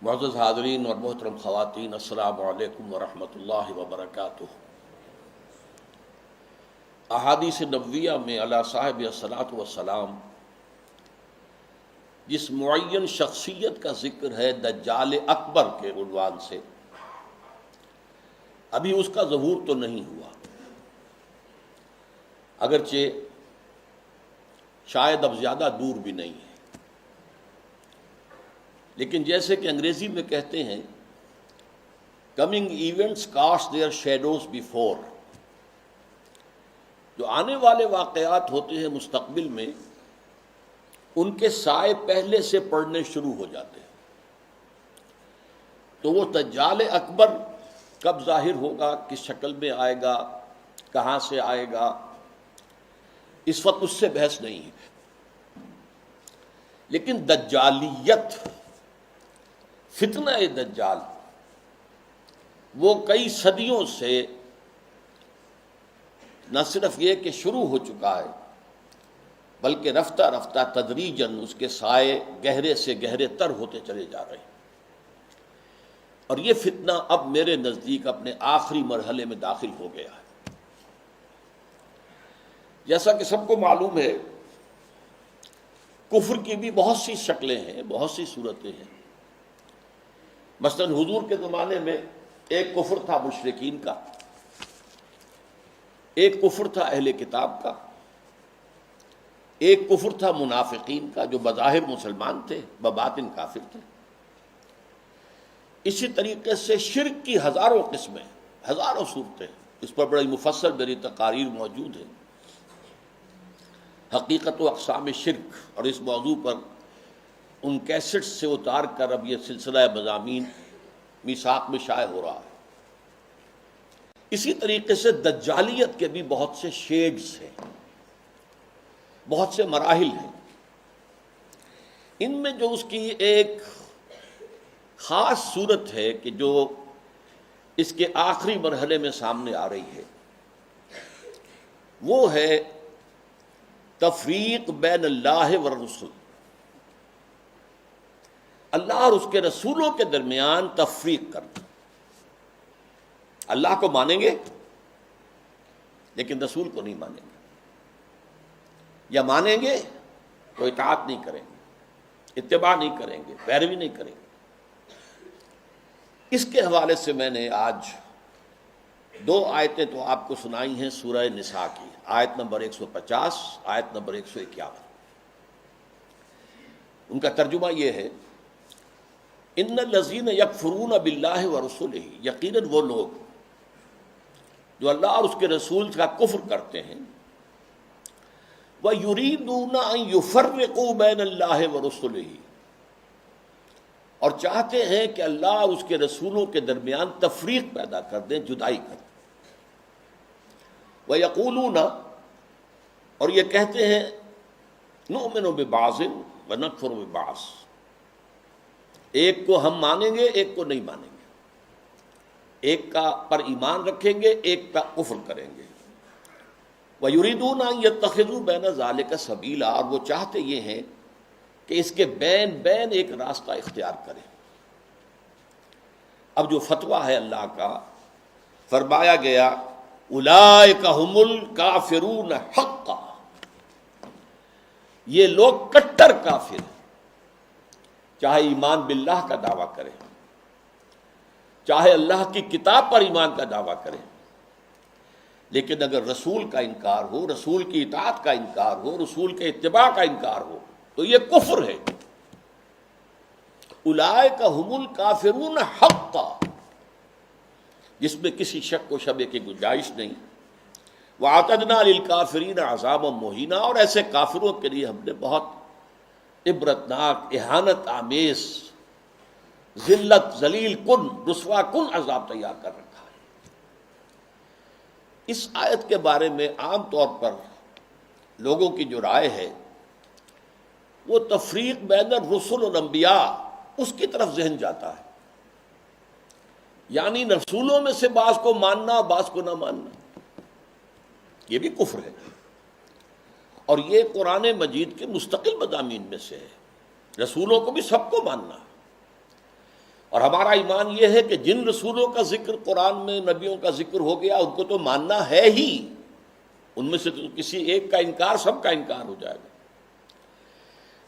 معزز حاضرین اور محترم خواتین، السلام علیکم ورحمۃ اللہ وبرکاتہ۔ احادیث نبویہ میں علی صاحب الصلاۃ والسلام جس معین شخصیت کا ذکر ہے دجال اکبر کے عنوان سے، ابھی اس کا ظہور تو نہیں ہوا، اگرچہ شاید اب زیادہ دور بھی نہیں ہے، لیکن جیسے کہ انگریزی میں کہتے ہیں coming events cast their shadows before, جو آنے والے واقعات ہوتے ہیں مستقبل میں ان کے سائے پہلے سے پڑنے شروع ہو جاتے ہیں۔ تو وہ دجال اکبر کب ظاہر ہوگا، کس شکل میں آئے گا، کہاں سے آئے گا، اس وقت اس سے بحث نہیں ہے، لیکن دجالیت، فتنہ دجال وہ کئی صدیوں سے نہ صرف یہ کہ شروع ہو چکا ہے بلکہ رفتہ رفتہ تدریجاً اس کے سائے گہرے سے گہرے تر ہوتے چلے جا رہے ہیں، اور یہ فتنہ اب میرے نزدیک اپنے آخری مرحلے میں داخل ہو گیا ہے۔ جیسا کہ سب کو معلوم ہے کفر کی بھی بہت سی شکلیں ہیں، بہت سی صورتیں ہیں۔ مثلا حضور کے زمانے میں ایک کفر تھا مشرکین کا، ایک کفر تھا اہل کتاب کا، ایک کفر تھا منافقین کا جو بظاہر مسلمان تھے بباطن کافر تھے۔ اسی طریقے سے شرک کی ہزاروں قسمیں، ہزاروں صورتیں، اس پر بڑی مفصل میری تقاریر موجود ہیں، حقیقت و اقسام شرک، اور اس موضوع پر ان کیسٹس سے اتار کر اب یہ سلسلہ مضامین میثاق میں شائع ہو رہا ہے۔ اسی طریقے سے دجالیت کے بھی بہت سے شیڈز ہیں، بہت سے مراحل ہیں۔ ان میں جو اس کی ایک خاص صورت ہے کہ جو اس کے آخری مرحلے میں سامنے آ رہی ہے، وہ ہے تفریق بین اللہ والرسل، اللہ اور اس کے رسولوں کے درمیان تفریق کرنا۔ اللہ کو مانیں گے لیکن رسول کو نہیں مانیں گے، یا مانیں گے تو اطاعت نہیں کریں گے، اتباع نہیں کریں گے، پیروی نہیں کریں گے۔ اس کے حوالے سے میں نے آج دو آیتیں تو آپ کو سنائی ہیں سورہ نساء کی، آیت نمبر 150، آیت نمبر 151۔ ان کا ترجمہ یہ ہے، ان الذین یکفرون باللہ ورسلہ، یقیناً وہ لوگ جو اللہ اور اس کے رسول کا کفر کرتے ہیں، وَيُرِيدُونَ أَن يُفَرِّقُوا بَيْنَ اللَّهِ وَرُسُلِهِ، اور چاہتے ہیں کہ اللہ اور اس کے رسولوں کے درمیان تفریق پیدا کر دیں، جدائی کر دیں۔ وَيَقُولُونَ، اور یہ کہتے ہیں، نُؤْمِنُ بِبَعْضٍ وَنَكْفُرُ بِبَعْضٍ، ایک کو ہم مانیں گے ایک کو نہیں مانیں گے، ایک کا پر ایمان رکھیں گے ایک کا کفر کریں گے۔ وَيُرِيدُونَ أَن يَتَّخِذُوا بَيْنَ ذَلِكَ سَبِيلًا، اور وہ چاہتے یہ ہیں کہ اس کے بین بین ایک راستہ اختیار کریں۔ اب جو فتویٰ ہے اللہ کا، فرمایا گیا اولئک ھم الکافرون حقا، یہ لوگ کٹر کافر ہیں، چاہے ایمان باللہ کا دعویٰ کریں، چاہے اللہ کی کتاب پر ایمان کا دعویٰ کریں، لیکن اگر رسول کا انکار ہو، رسول کی اطاعت کا انکار ہو، رسول کے اتباع کا انکار ہو تو یہ کفر ہے۔ اولئک ھم الکافرون حقا، جس میں کسی شک و شبہ کی گنجائش نہیں۔ وَأَعْتَدْنَا لِلْكَافِرِينَ عَذَابًا مُهِينًا، اور ایسے کافروں کے لیے ہم نے بہت عبرتناک، اہانت آمیز، ذلت، ذلیل کن، رسوا کن عذاب تیار کر رکھا ہے۔ اس آیت کے بارے میں عام طور پر لوگوں کی جو رائے ہے وہ تفریق بین الرسل والانبیاء، اس کی طرف ذہن جاتا ہے، یعنی رسولوں میں سے بعض کو ماننا بعض کو نہ ماننا، یہ بھی کفر ہے، اور یہ قرآن مجید کے مستقل مضامین میں سے ہے۔ رسولوں کو بھی سب کو ماننا، اور ہمارا ایمان یہ ہے کہ جن رسولوں کا ذکر قرآن میں نبیوں کا ذکر ہو گیا ان کو تو ماننا ہے ہی، ان میں سے تو کسی ایک کا انکار سب کا انکار ہو جائے گا۔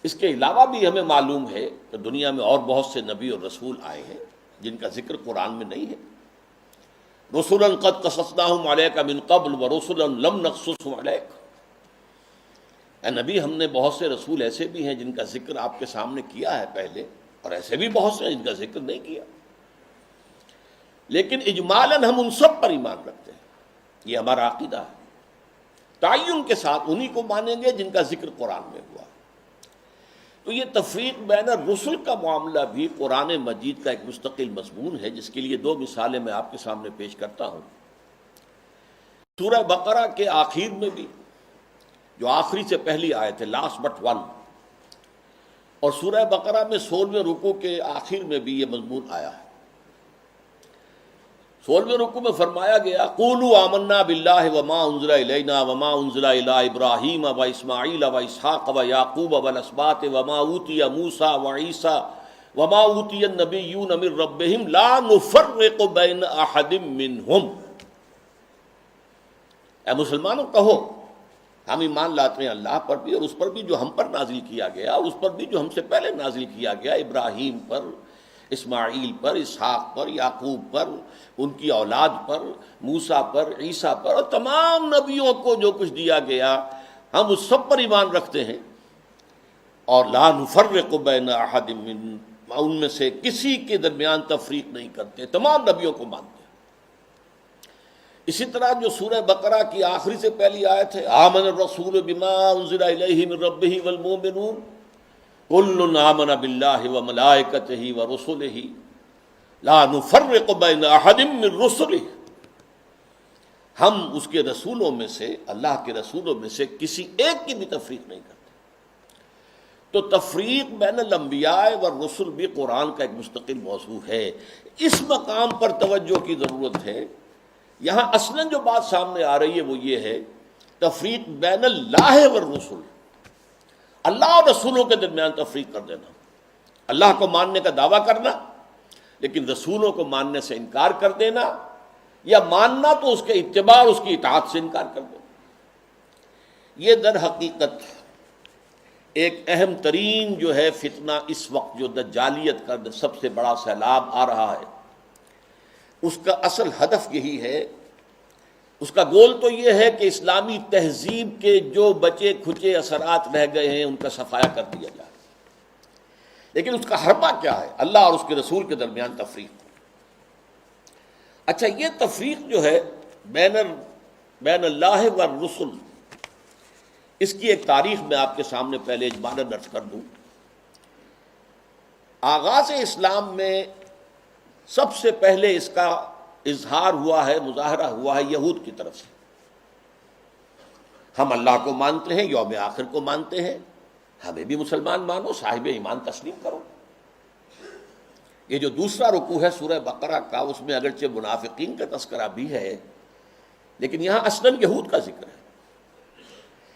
اس کے علاوہ بھی ہمیں معلوم ہے کہ دنیا میں اور بہت سے نبی اور رسول آئے ہیں جن کا ذکر قرآن میں نہیں ہے۔ رسولا قد قصصناہم علیک من قبل ورسلا لم نقصصہم علیک، اے نبی ہم نے بہت سے رسول ایسے بھی ہیں جن کا ذکر آپ کے سامنے کیا ہے پہلے، اور ایسے بھی بہت سے ہیں جن کا ذکر نہیں کیا، لیکن اجمالاً ہم ان سب پر ایمان رکھتے ہیں، یہ ہمارا عقیدہ ہے۔ تعین کے ساتھ انہی کو مانیں گے جن کا ذکر قرآن میں ہوا۔ تو یہ تفریق بین الرسل کا معاملہ بھی قرآن مجید کا ایک مستقل مضمون ہے، جس کے لیے دو مثالیں میں آپ کے سامنے پیش کرتا ہوں۔ سورہ بقرہ کے آخر میں بھی، جو آخری سے پہلی آیت ہے، لاسٹ بٹ ون، اور سورہ بقرہ میں 16ویں رکوع کے آخر میں بھی یہ مضمون آیا ہے۔ 16ویں رکوع میں فرمایا گیا قولوا آمنا باللہ وما انزل الینا وما انزل الی ابراہیم و اسماعیل و اسحاق و یعقوب والاسباط وما اوتی موسیٰ و عیسیٰ وما اوتی النبیون من ربہم لا نفرق بین احد منہم۔ اے مسلمانوں کہو ہم ایمان لاتے ہیں اللہ پر بھی اور اس پر بھی جو ہم پر نازل کیا گیا، اور اس پر بھی جو ہم سے پہلے نازل کیا گیا، ابراہیم پر، اسماعیل پر، اسحاق پر، یعقوب پر، ان کی اولاد پر، موسیٰ پر، عیسیٰ پر، اور تمام نبیوں کو جو کچھ دیا گیا ہم اس سب پر ایمان رکھتے ہیں، اور لا نفرق بین احد من، ان میں سے کسی کے درمیان تفریق نہیں کرتے، تمام نبیوں کو مانتے ہیں۔ اسی طرح جو سورہ بقرہ کی آخری سے پہلی آیت ہے آمن الرسول بما انزل الیہ من ربہ والمؤمنون کل آمن باللہ وملائکتہ ورسلہ لا نفرق بین احد من رسلہ، ہم اس کے رسولوں میں سے، اللہ کے رسولوں میں سے کسی ایک کی بھی تفریق نہیں کرتے۔ تو تفریق بین الانبیاء والرسل بھی قرآن کا ایک مستقل موضوع ہے۔ اس مقام پر توجہ کی ضرورت ہے۔ یہاں اصلاً جو بات سامنے آ رہی ہے وہ یہ ہے تفریق بین اللہ والرسل، اللہ اور رسولوں کے درمیان تفریق کر دینا، اللہ کو ماننے کا دعویٰ کرنا لیکن رسولوں کو ماننے سے انکار کر دینا، یا ماننا تو اس کے اتباع اور اس کی اطاعت سے انکار کر دینا۔ یہ در حقیقت ایک اہم ترین جو ہے فتنہ اس وقت جو دجالیت کا سب سے بڑا سیلاب آ رہا ہے، اس کا اصل ہدف یہی ہے، اس کا گول تو یہ ہے کہ اسلامی تہذیب کے جو بچے کھچے اثرات رہ گئے ہیں ان کا صفایا کر دیا جائے، لیکن اس کا حربہ کیا ہے؟ اللہ اور اس کے رسول کے درمیان تفریق۔ اچھا، یہ تفریق جو ہے بین اللہ والرسل، اس کی ایک تاریخ میں آپ کے سامنے پہلے اجمالاً درج کر دوں۔ آغاز اسلام میں سب سے پہلے اس کا اظہار ہوا ہے، مظاہرہ ہوا ہے یہود کی طرف سے۔ ہم اللہ کو مانتے ہیں، یوم آخر کو مانتے ہیں، ہمیں بھی مسلمان مانو، صاحب ایمان تسلیم کرو۔ یہ جو دوسرا رکوع ہے سورہ بقرہ کا، اس میں اگرچہ منافقین کا تذکرہ بھی ہے لیکن یہاں اصلاً یہود کا ذکر ہے۔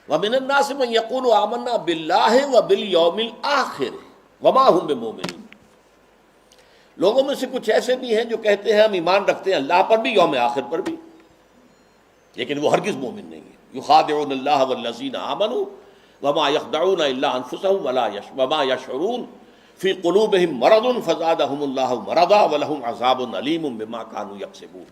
وَمِنَ النَّاسِ مَن يَقُولُ آمَنَّا بِاللَّهِ وَبِالْيَوْمِ الْآخِرِ وَمَا هُم بِمُؤْمِنِينَ، لوگوں میں سے کچھ ایسے بھی ہیں جو کہتے ہیں ہم ایمان رکھتے ہیں اللہ پر بھی، یوم آخر پر بھی، لیکن وہ ہرگز مومن نہیں ہے۔ یخادعون اللہ والذین آمنوا وما یخدعون الا انفسهم وما یشعرون فی قلوبہم مرض فزادہم اللہ مرضا ولہم عذاب علیم بما کانوا یکسبون۔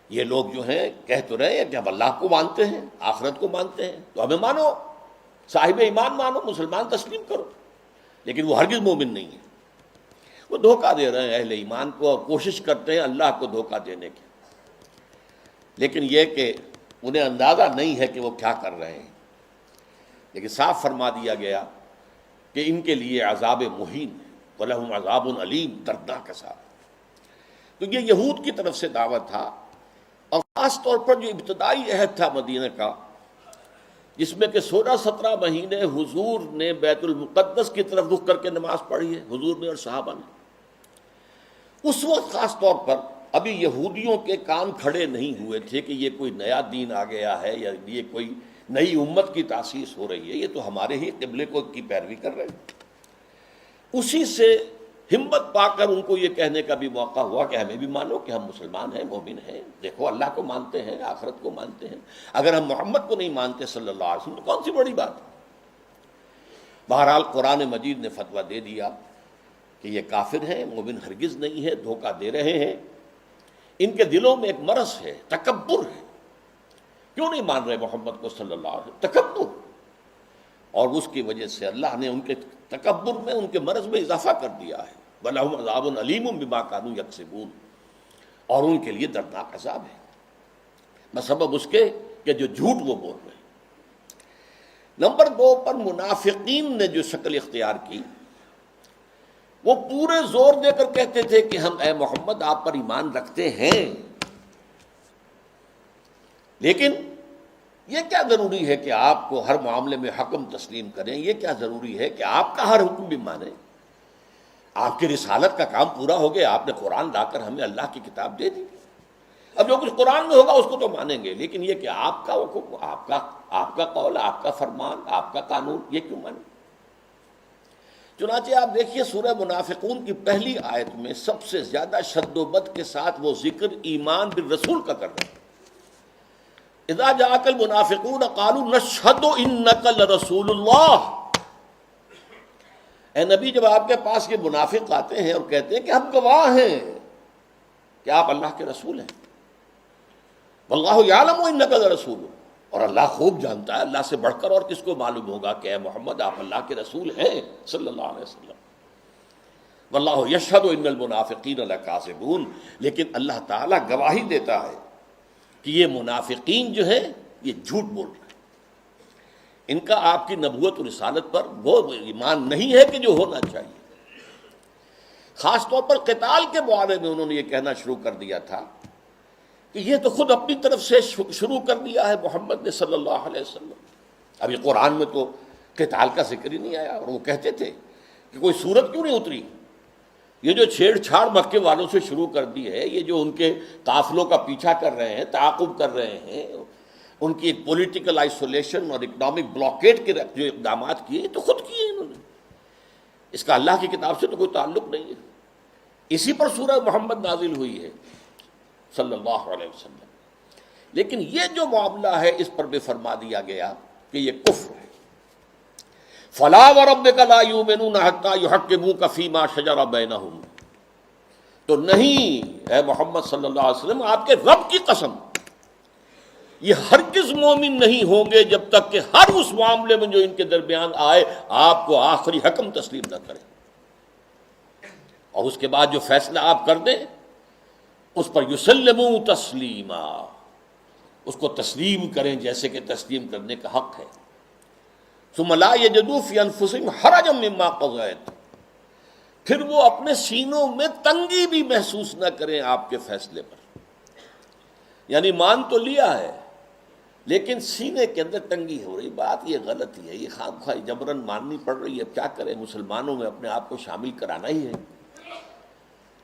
یہ لوگ جو ہیں کہہ تو رہے ہیں کہ ہم اللہ کو مانتے ہیں، آخرت کو مانتے ہیں، تو ہمیں مانو، صاحب ایمان مانو، مسلمان تسلیم کرو، لیکن وہ ہرگز مومن نہیں ہے۔ وہ دھوکہ دے رہے ہیں اہل ایمان کو اور کوشش کرتے ہیں اللہ کو دھوکہ دینے کی، لیکن یہ کہ انہیں اندازہ نہیں ہے کہ وہ کیا کر رہے ہیں۔ لیکن صاف فرما دیا گیا کہ ان کے لیے عذاب مہین ہے، وَلَهُمْ عَذَابٌ عَلِيمٌ، دردناک عذاب۔ تو یہ یہود کی طرف سے دعوت تھا، اور خاص طور پر جو ابتدائی عہد تھا مدینہ کا، جس میں کہ 16-17 مہینے حضور نے بیت المقدس کی طرف رخ کر کے نماز پڑھی ہے، حضور نے اور صحابہ نے۔ اس وقت خاص طور پر ابھی یہودیوں کے کان کھڑے نہیں ہوئے تھے کہ یہ کوئی نیا دین آ گیا ہے یا یہ کوئی نئی امت کی تاسیس ہو رہی ہے، یہ تو ہمارے ہی قبلے کو کی پیروی کر رہے ہیں۔ اسی سے ہمت پا کر ان کو یہ کہنے کا بھی موقع ہوا کہ ہمیں بھی مانو کہ ہم مسلمان ہیں، مومن ہیں، دیکھو اللہ کو مانتے ہیں، آخرت کو مانتے ہیں، اگر ہم محمد کو نہیں مانتے صلی اللہ علیہ وسلم تو کون سی بڑی بات ہے۔ بہرحال قرآن مجید نے فتویٰ دے دیا کہ یہ کافر ہیں، مومن ہرگز نہیں ہے، دھوکہ دے رہے ہیں، ان کے دلوں میں ایک مرض ہے، تکبر ہے، کیوں نہیں مان رہے محمد کو صلی اللہ علیہ وسلم؟ تکبر، اور اس کی وجہ سے اللہ نے ان کے تکبر میں، ان کے مرض میں اضافہ کر دیا ہے۔ وَلَهُمْ عَذَابٌ عَلِيمٌ بِمَا كَانُوا يَكْسِبُونَ، اور ان کے لیے دردناک عذاب ہے بسبب اس کے کہ جو جھوٹ وہ بول رہے ہیں۔ نمبر 2 پر منافقین نے جو شکل اختیار کی، وہ پورے زور دے کر کہتے تھے کہ ہم اے محمد آپ پر ایمان رکھتے ہیں، لیکن یہ کیا ضروری ہے کہ آپ کو ہر معاملے میں حکم تسلیم کریں، یہ کیا ضروری ہے کہ آپ کا ہر حکم بھی مانیں؟ آپ کی رسالت کا کام پورا ہو گیا، آپ نے قرآن لا کر ہمیں اللہ کی کتاب دے دی، اب جو کچھ قرآن میں ہوگا اس کو تو مانیں گے، لیکن یہ کہ آپ کا حکم، آپ کا قول، آپ کا فرمان، آپ کا قانون، یہ کیوں مانیں؟ چنانچہ آپ دیکھیے سورہ منافقون کی پہلی آیت میں سب سے زیادہ شد و بد کے ساتھ وہ ذکر ایمان بالرسول کا کر رہے ہیں۔ اذا جاءک المنافقون قالوا نشہد انک لرسول اللہ، اے نبی جب آپ کے پاس یہ منافق آتے ہیں اور کہتے ہیں کہ ہم گواہ ہیں کہ آپ اللہ کے رسول ہیں، واللہ یعلم انک لرسول، اور اللہ خوب جانتا ہے، اللہ سے بڑھ کر اور کس کو معلوم ہوگا کہ اے محمد آپ اللہ کے رسول ہیں صلی اللہ علیہ وسلم، واللہ یشہد ان المنافقین لکاذبون، لیکن اللہ تعالیٰ گواہی دیتا ہے کہ یہ منافقین جو ہیں یہ جھوٹ بول رہے ہیں، ان کا آپ کی نبوت و رسالت پر وہ ایمان نہیں ہے کہ جو ہونا چاہیے۔ خاص طور پر قتال کے بارے میں انہوں نے یہ کہنا شروع کر دیا تھا کہ یہ تو خود اپنی طرف سے شروع کر دیا ہے محمد نے صلی اللہ علیہ وسلم، اب یہ قرآن میں تو قتال کا ذکر ہی نہیں آیا، اور وہ کہتے تھے کہ کوئی صورت کیوں نہیں اتری، یہ جو چھیڑ چھاڑ مکے والوں سے شروع کر دی ہے، یہ جو ان کے قافلوں کا پیچھا کر رہے ہیں، تعاقب کر رہے ہیں، ان کی ایک پولیٹیکل آئسولیشن اور اکنامک بلاکیٹ کے جو اقدامات کیے، یہ تو خود کیے انہوں نے، اس کا اللہ کی کتاب سے تو کوئی تعلق نہیں ہے۔ اسی پر سورہ محمد نازل ہوئی ہے صلی اللہ علیہ وسلم، لیکن یہ جو معاملہ ہے اس پر بھی فرما دیا گیا کہ یہ کفر ہے۔ فَلَا وَرَبِّكَ لَا يُؤْمِنُونَ حَتَّىٰ يُحَكِّمُوكَ فِي مَا شَجَرَ بَيْنَهُمْ، تو نہیں اے محمد صلی اللہ علیہ وسلم، آپ کے رب کی قسم، یہ ہرگز مومن نہیں ہوں گے جب تک کہ ہر اس معاملے میں جو ان کے درمیان آئے آپ کو آخری حکم تسلیم نہ کریں، اور اس کے بعد جو فیصلہ آپ کر دیں اس پر یسلموا تسلیما، اس کو تسلیم کریں جیسے کہ تسلیم کرنے کا حق ہے۔ ثم لا یجدوا فی انفسہم حرجا مما قضیت، پھر وہ اپنے سینوں میں تنگی بھی محسوس نہ کریں آپ کے فیصلے پر، یعنی مان تو لیا ہے لیکن سینے کے اندر تنگی ہو رہی، بات یہ غلط ہی ہے، یہ خام خواہ جبرن ماننی پڑ رہی ہے، اب کیا کریں، مسلمانوں میں اپنے آپ کو شامل کرانا ہی ہے۔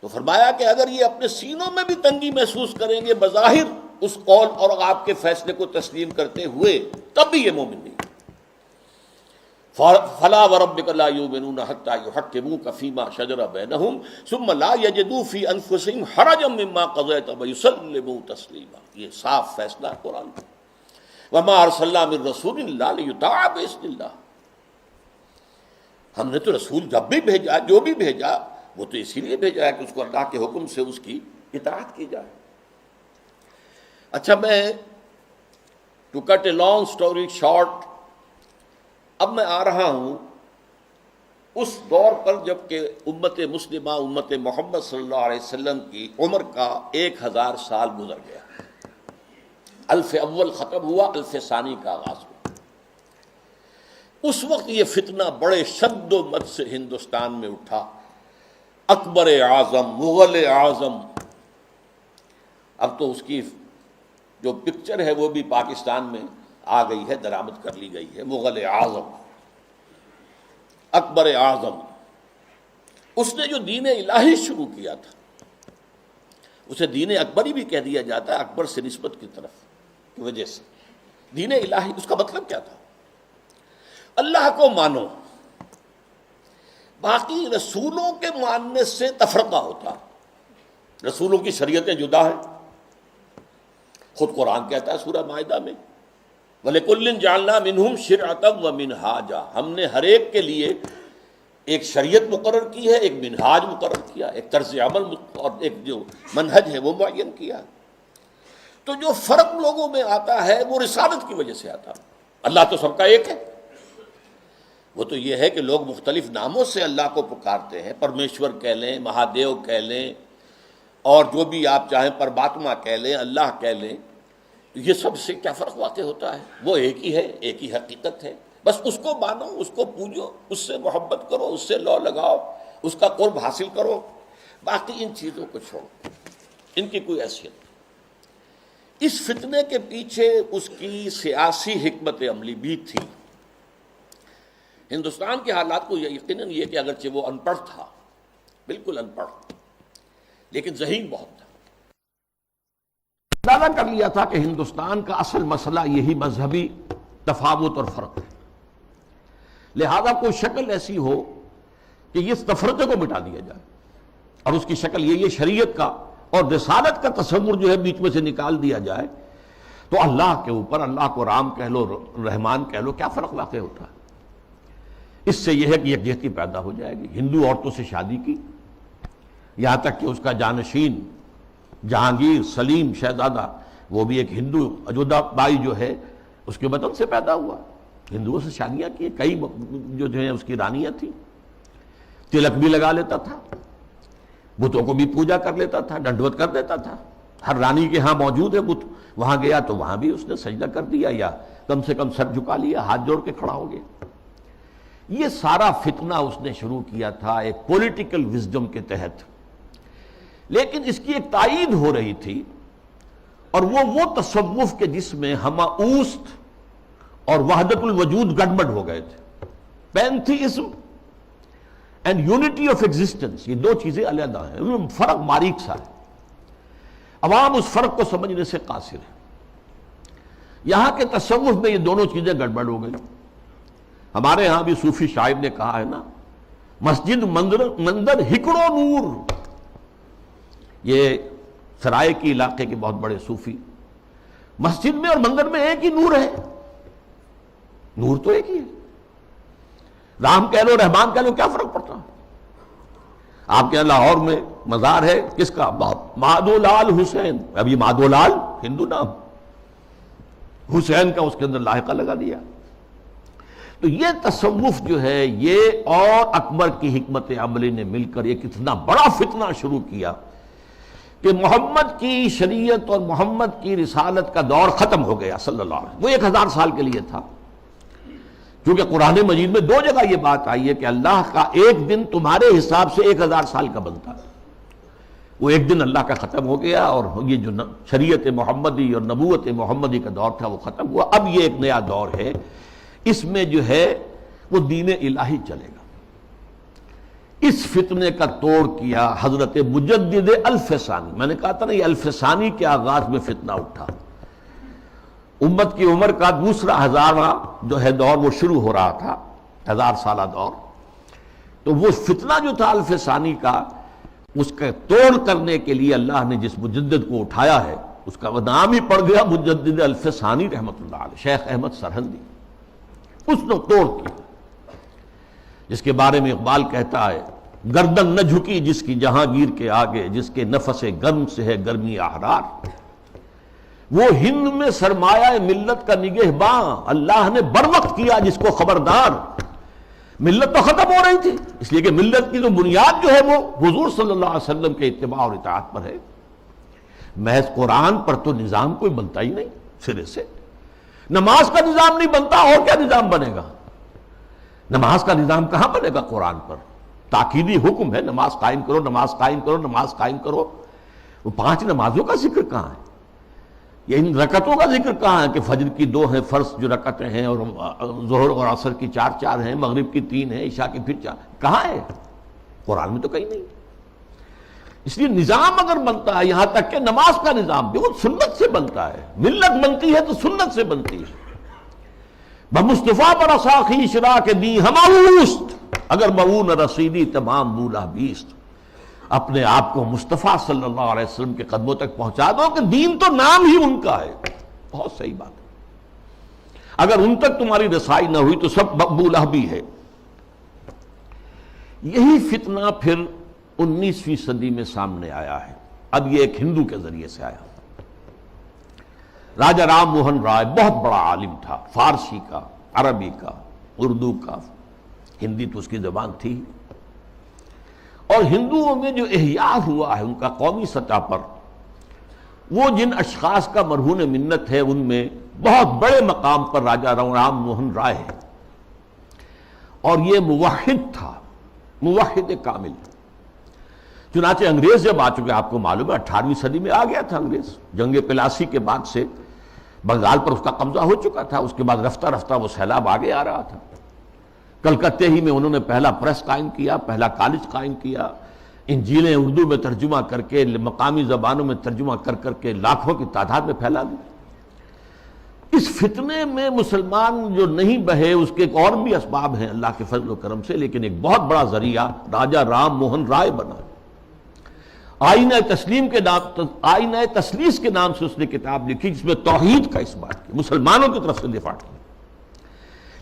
تو فرمایا کہ اگر یہ اپنے سینوں میں بھی تنگی محسوس کریں گے بظاہر اس قول اور آپ کے فیصلے کو تسلیم کرتے ہوئے، تب بھی یہ مومن نہیں۔ فَلَا وَرَبِّكَ لَا يُؤْمِنُونَ حَتَّىٰ يُحَكِّمُوكَ فِي مَا شَجَرَ بَيْنَهُمْ ثُمَّ لَا يَجِدُوا فِي أَنفُسِهِمْ حَرَجًا مِّمَّا قَضَيْتَ وَيُسَلِّمُوا تَسْلِيمًا، یہ صاف فیصلہ قرآن کا۔ وَمَا أَرْسَلْنَا مِن رَّسُولٍ إِلَّا لِيُطَاعَ بِإِذْنِ اللَّهِ، ہم نے تو رسول جب بھی بھیجا، جو بھی بھیجا، وہ تو اسی لیے بھیجا ہے کہ اس کو اللہ کے حکم سے اس کی اطاعت کی جائے۔ اچھا، میں to cut a long story short, اب میں آ رہا ہوں اس دور پر جب کہ امت مسلمہ، امت محمد صلی اللہ علیہ وسلم کی عمر کا 1000 سال گزر گیا، الف اول ختم ہوا، الف ثانی کا آغاز ہوا۔ اس وقت یہ فتنہ بڑے شد و مد سے ہندوستان میں اٹھا، اکبر اعظم، مغل اعظم، اب تو اس کی جو پکچر ہے وہ بھی پاکستان میں آ گئی ہے، درآمد کر لی گئی ہے، مغل اعظم، اکبر اعظم، اس نے جو دین الہی شروع کیا تھا، اسے دین اکبری بھی کہہ دیا جاتا ہے، اکبر سے نسبت کی طرف کی وجہ سے۔ دین الہی اس کا مطلب کیا تھا؟ اللہ کو مانو، باقی رسولوں کے ماننے سے تفرقہ ہوتا، رسولوں کی شریعتیں جدا ہیں. خود قرآن کہتا ہے سورہ مائدہ میں وَلِكُلٍّ جَعَلْنَا مِنْهُمْ شِرْعَةً وَمِنْهَاجًا، ہم نے ہر ایک کے لیے ایک شریعت مقرر کی ہے، ایک منہاج مقرر کیا، ایک طرز عمل اور ایک جو منہج ہے وہ معین کیا. تو جو فرق لوگوں میں آتا ہے وہ رسالت کی وجہ سے آتا ہے. اللہ تو سب کا ایک ہے، وہ تو یہ ہے کہ لوگ مختلف ناموں سے اللہ کو پکارتے ہیں، پرمیشور کہہ لیں، مہادیو کہہ لیں، اور جو بھی آپ چاہیں پرماتما کہہ لیں، اللہ کہہ لیں. یہ سب سے کیا فرق واقع ہوتا ہے؟ وہ ایک ہی ہے، ایک ہی حقیقت ہے. بس اس کو مانو، اس کو پوجو، اس سے محبت کرو، اس سے لو لگاؤ، اس کا قرب حاصل کرو. باقی ان چیزوں کو چھوڑو، ان کی کوئی حیثیت نہیں. اس فتنے کے پیچھے اس کی سیاسی حکمت عملی بھی تھی. ہندوستان کے حالات کو یقیناً یہ کہ اگرچہ وہ ان پڑھ تھا، بالکل ان پڑھ، لیکن ذہین بہت تھا. اندازہ کر لیا تھا کہ ہندوستان کا اصل مسئلہ یہی مذہبی تفاوت اور فرق ہے، لہذا کوئی شکل ایسی ہو کہ اس تفرقے کو مٹا دیا جائے، اور اس کی شکل یہ شریعت کا اور رسالت کا تصور جو ہے بیچ میں سے نکال دیا جائے. تو اللہ کے اوپر، اللہ کو رام کہہ لو، رحمان کہہ لو، کیا فرق واقع ہوتا ہے؟ اس سے یہ ہے کہ یکجہتی پیدا ہو جائے گی. ہندو عورتوں سے شادی کی، یہاں تک کہ اس کا جانشین جہانگیر سلیم شہزادہ، وہ بھی ایک ہندو، اجودھا بائی جو ہے اس کے وطن سے پیدا ہوا، ہندوؤں سے شادیاں کی. کئی جو ہیں اس کی رانیاں تھیں. تلک بھی لگا لیتا تھا، بتوں کو بھی پوجا کر لیتا تھا، ڈنڈوت کر دیتا تھا. ہر رانی کے ہاں موجود ہے بت، وہاں گیا تو وہاں بھی اس نے سجدہ کر دیا، یا کم سے کم سر جھکا لیا، ہاتھ جوڑ کے کھڑا ہو گیا. یہ سارا فتنہ اس نے شروع کیا تھا ایک پولیٹیکل وزڈم کے تحت، لیکن اس کی ایک تائید ہو رہی تھی، اور وہ تصوف کے جس میں ہمہ اوست اور وحدت الوجود گڑبڑ ہو گئے تھے. Pantheism and unity of existence, یہ دو چیزیں علیحدہ ہیں، ان میں فرق باریک سا ہے. عوام اس فرق کو سمجھنے سے قاصر ہے. یہاں کے تصوف میں یہ دونوں چیزیں گڑبڑ ہو گئی. ہمارے ہاں بھی صوفی شاعر نے کہا ہے نا، مسجد مندر ہکڑو نور. یہ سرائے کی علاقے کے بہت بڑے صوفی، مسجد میں اور مندر میں ایک ہی نور ہے، نور تو ایک ہی ہے. رام کہہ لو، رحمان کہہ لو، کیا فرق پڑتا؟ آپ کے لاہور میں مزار ہے کس کا؟ مادھولال حسین. اب یہ مادھولال ہندو نام، حسین کا اس کے اندر لاحقہ لگا دیا. تو یہ تصوف جو ہے، یہ اور اکبر کی حکمت عملی نے مل کر ایک اتنا بڑا فتنہ شروع کیا کہ محمد کی شریعت اور محمد کی رسالت کا دور ختم ہو گیا صلی اللہ علیہ وسلم. وہ 1000 سال کے لیے تھا، کیونکہ قرآن مجید میں 2 جگہ یہ بات آئی ہے کہ اللہ کا ایک دن تمہارے حساب سے 1000 سال کا بنتا ہے. وہ ایک دن اللہ کا ختم ہو گیا، اور یہ جو شریعت محمدی اور نبوت محمدی کا دور تھا وہ ختم ہوا. اب یہ ایک نیا دور ہے، اس میں جو ہے وہ دین الہی چلے گا. اس فتنے کا توڑ کیا حضرت مجدد الف ثانی. میں نے کہا تھا نا، یہ الف ثانی کے آغاز میں فتنہ اٹھا. امت کی عمر کا دوسرا ہزارہ جو ہے دور وہ شروع ہو رہا تھا، 1000 سالہ دور. تو وہ فتنہ جو تھا الف ثانی کا، اس کا توڑ کرنے کے لیے اللہ نے جس مجدد کو اٹھایا ہے، اس کا نام ہی پڑ گیا مجدد الف ثانی رحمۃ اللہ علیہ، شیخ احمد سرہندی. اس نے توڑ کیا، جس کے بارے میں اقبال کہتا ہے، گردن نہ جھکی جس کی جہانگیر کے آگے، جس کے نفس گرم سے ہے گرمی احرار. وہ ہند میں سرمایہ ملت کا نگہباں، اللہ نے بر وقت کیا جس کو خبردار. ملت تو ختم ہو رہی تھی، اس لیے کہ ملت کی تو بنیاد جو ہے وہ حضور صلی اللہ علیہ وسلم کے اتباع اور اطاعت پر ہے. محض قرآن پر تو نظام کوئی بنتا ہی نہیں سرے سے. نماز کا نظام نہیں بنتا، اور کیا نظام بنے گا؟ نماز کا نظام کہاں بنے گا قرآن پر؟ تاکیدی حکم ہے، نماز قائم کرو، نماز قائم کرو، نماز قائم کرو. وہ 5 نمازوں کا ذکر کہاں ہے؟ یہ ان رکعتوں کا ذکر کہاں ہے کہ فجر کی 2 ہیں، فرض جو رکعتیں ہیں، اور ظہر اور عصر کی 4 ہیں، مغرب کی 3 ہیں، عشاء کی پھر 4. کہاں ہے؟ قرآن میں تو کہیں نہیں. اس لیے نظام اگر بنتا ہے، یہاں تک کہ نماز کا نظام بھی وہ سنت سے بنتا ہے. ملت بنتی ہے تو سنت سے بنتی ہے. بمصطفیٰ پر اساخی شراک دی ہمہ اوست، اگر مؤون رسیدی تمام بولا بیست، اپنے آپ کو مصطفیٰ صلی اللہ علیہ وسلم کے قدموں تک پہنچا دو کہ دین تو نام ہی ان کا ہے۔ بہت صحیح بات ہے، اگر ان تک تمہاری رسائی نہ ہوئی تو سب بولا بھی ہے۔ یہی فتنہ پھر 19ویں صدی میں سامنے آیا ہے۔ اب یہ ایک ہندو کے ذریعے سے آیا۔ راجہ رام موہن رائے بہت بڑا عالم تھا، فارسی کا، عربی کا، اردو کا، ہندی تو اس کی زبان تھی، اور ہندوؤں میں جو احیاء ہوا ہے ان کا قومی سطح پر، وہ جن اشخاص کا مرہون منت ہے ان میں بہت بڑے مقام پر راجہ رام موہن رائے ہے، اور یہ موحد تھا، موحد کامل۔ چنانچہ انگریز جب آ چکے، آپ کو معلوم ہے 18ویں صدی میں آ گیا تھا انگریز، جنگ پلاسی کے بعد سے بنگال پر اس کا قبضہ ہو چکا تھا، اس کے بعد رفتہ رفتہ وہ سیلاب آگے آ رہا تھا۔ کلکتے ہی میں انہوں نے پہلا پریس قائم کیا، پہلا کالج قائم کیا، انجیلیں اردو میں ترجمہ کر کے، مقامی زبانوں میں ترجمہ کر کر کے لاکھوں کی تعداد میں پھیلا دی۔ اس فتنے میں مسلمان جو نہیں بہے، اس کے ایک اور بھی اسباب ہیں اللہ کے فضل و کرم سے، لیکن ایک بہت بڑا ذریعہ راجہ رام موہن رائے بنا۔ آئینہ تسلیم کے نام، آئینہ تسلیس کے نام سے اس نے کتاب لکھی، جس میں توحید کا اس بات کی، مسلمانوں کی طرف سے دفاع کی۔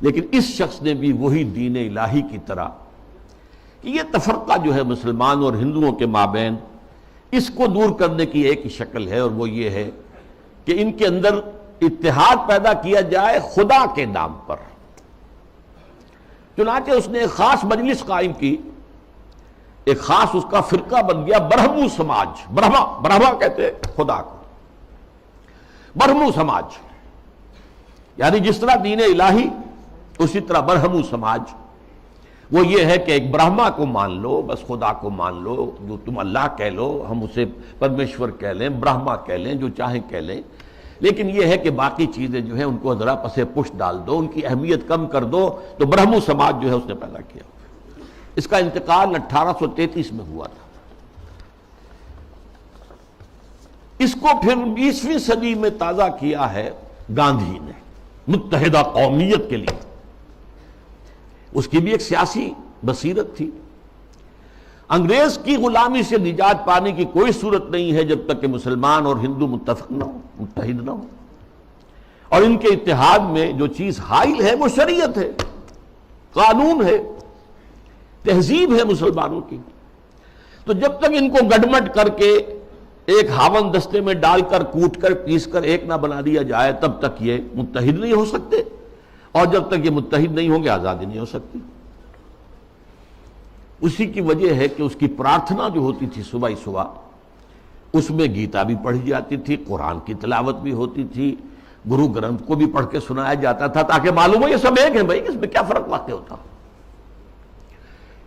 لیکن اس شخص نے بھی وہی دین الہی کی طرح کہ یہ تفرقہ جو ہے مسلمان اور ہندوؤں کے مابین، اس کو دور کرنے کی ایک ہی شکل ہے، اور وہ یہ ہے کہ ان کے اندر اتحاد پیدا کیا جائے خدا کے نام پر۔ چنانچہ اس نے ایک خاص مجلس قائم کی، ایک خاص اس کا فرقہ بن گیا برہمو سماج۔ برہما کہتے ہیں خدا کو، برہمو سماج، یعنی جس طرح دین الہی اسی طرح برہمو سماج، وہ یہ ہے کہ ایک برہما کو مان لو، بس خدا کو مان لو، جو تم اللہ کہہ لو، ہم اسے پرمیشور کہہ لیں، برہما کہہ لیں، جو چاہیں کہہ لیں، لیکن یہ ہے کہ باقی چیزیں جو ہیں ان کو ذرا پسے پش ڈال دو، ان کی اہمیت کم کر دو۔ تو برہمو سماج جو ہے اس نے پیدا کیا۔ اس کا انتقال 1833 میں ہوا تھا۔ اس کو پھر 20ویں صدی میں تازہ کیا ہے گاندھی نے، متحدہ قومیت کے لیے۔ اس کی بھی ایک سیاسی بصیرت تھی۔ انگریز کی غلامی سے نجات پانے کی کوئی صورت نہیں ہے جب تک کہ مسلمان اور ہندو متفق نہ ہو، متحد نہ ہو، اور ان کے اتحاد میں جو چیز حائل ہے وہ شریعت ہے، قانون ہے، تہذیب ہے مسلمانوں کی۔ تو جب تک ان کو گڈمٹ کر کے ایک ہاون دستے میں ڈال کر، کوٹ کر، پیس کر ایک نہ بنا دیا جائے، تب تک یہ متحد نہیں ہو سکتے، اور جب تک یہ متحد نہیں ہوں گے آزادی نہیں ہو سکتی۔ اسی کی وجہ ہے کہ اس کی پرارتھنا جو ہوتی تھی صبح ہی صبح، اس میں گیتا بھی پڑھی جاتی تھی، قرآن کی تلاوت بھی ہوتی تھی، گرو گرنتھ کو بھی پڑھ کے سنایا جاتا تھا، تاکہ معلوم ہو یہ سب ایک ہیں بھائی، اس میں کیا فرق واقع ہوتا۔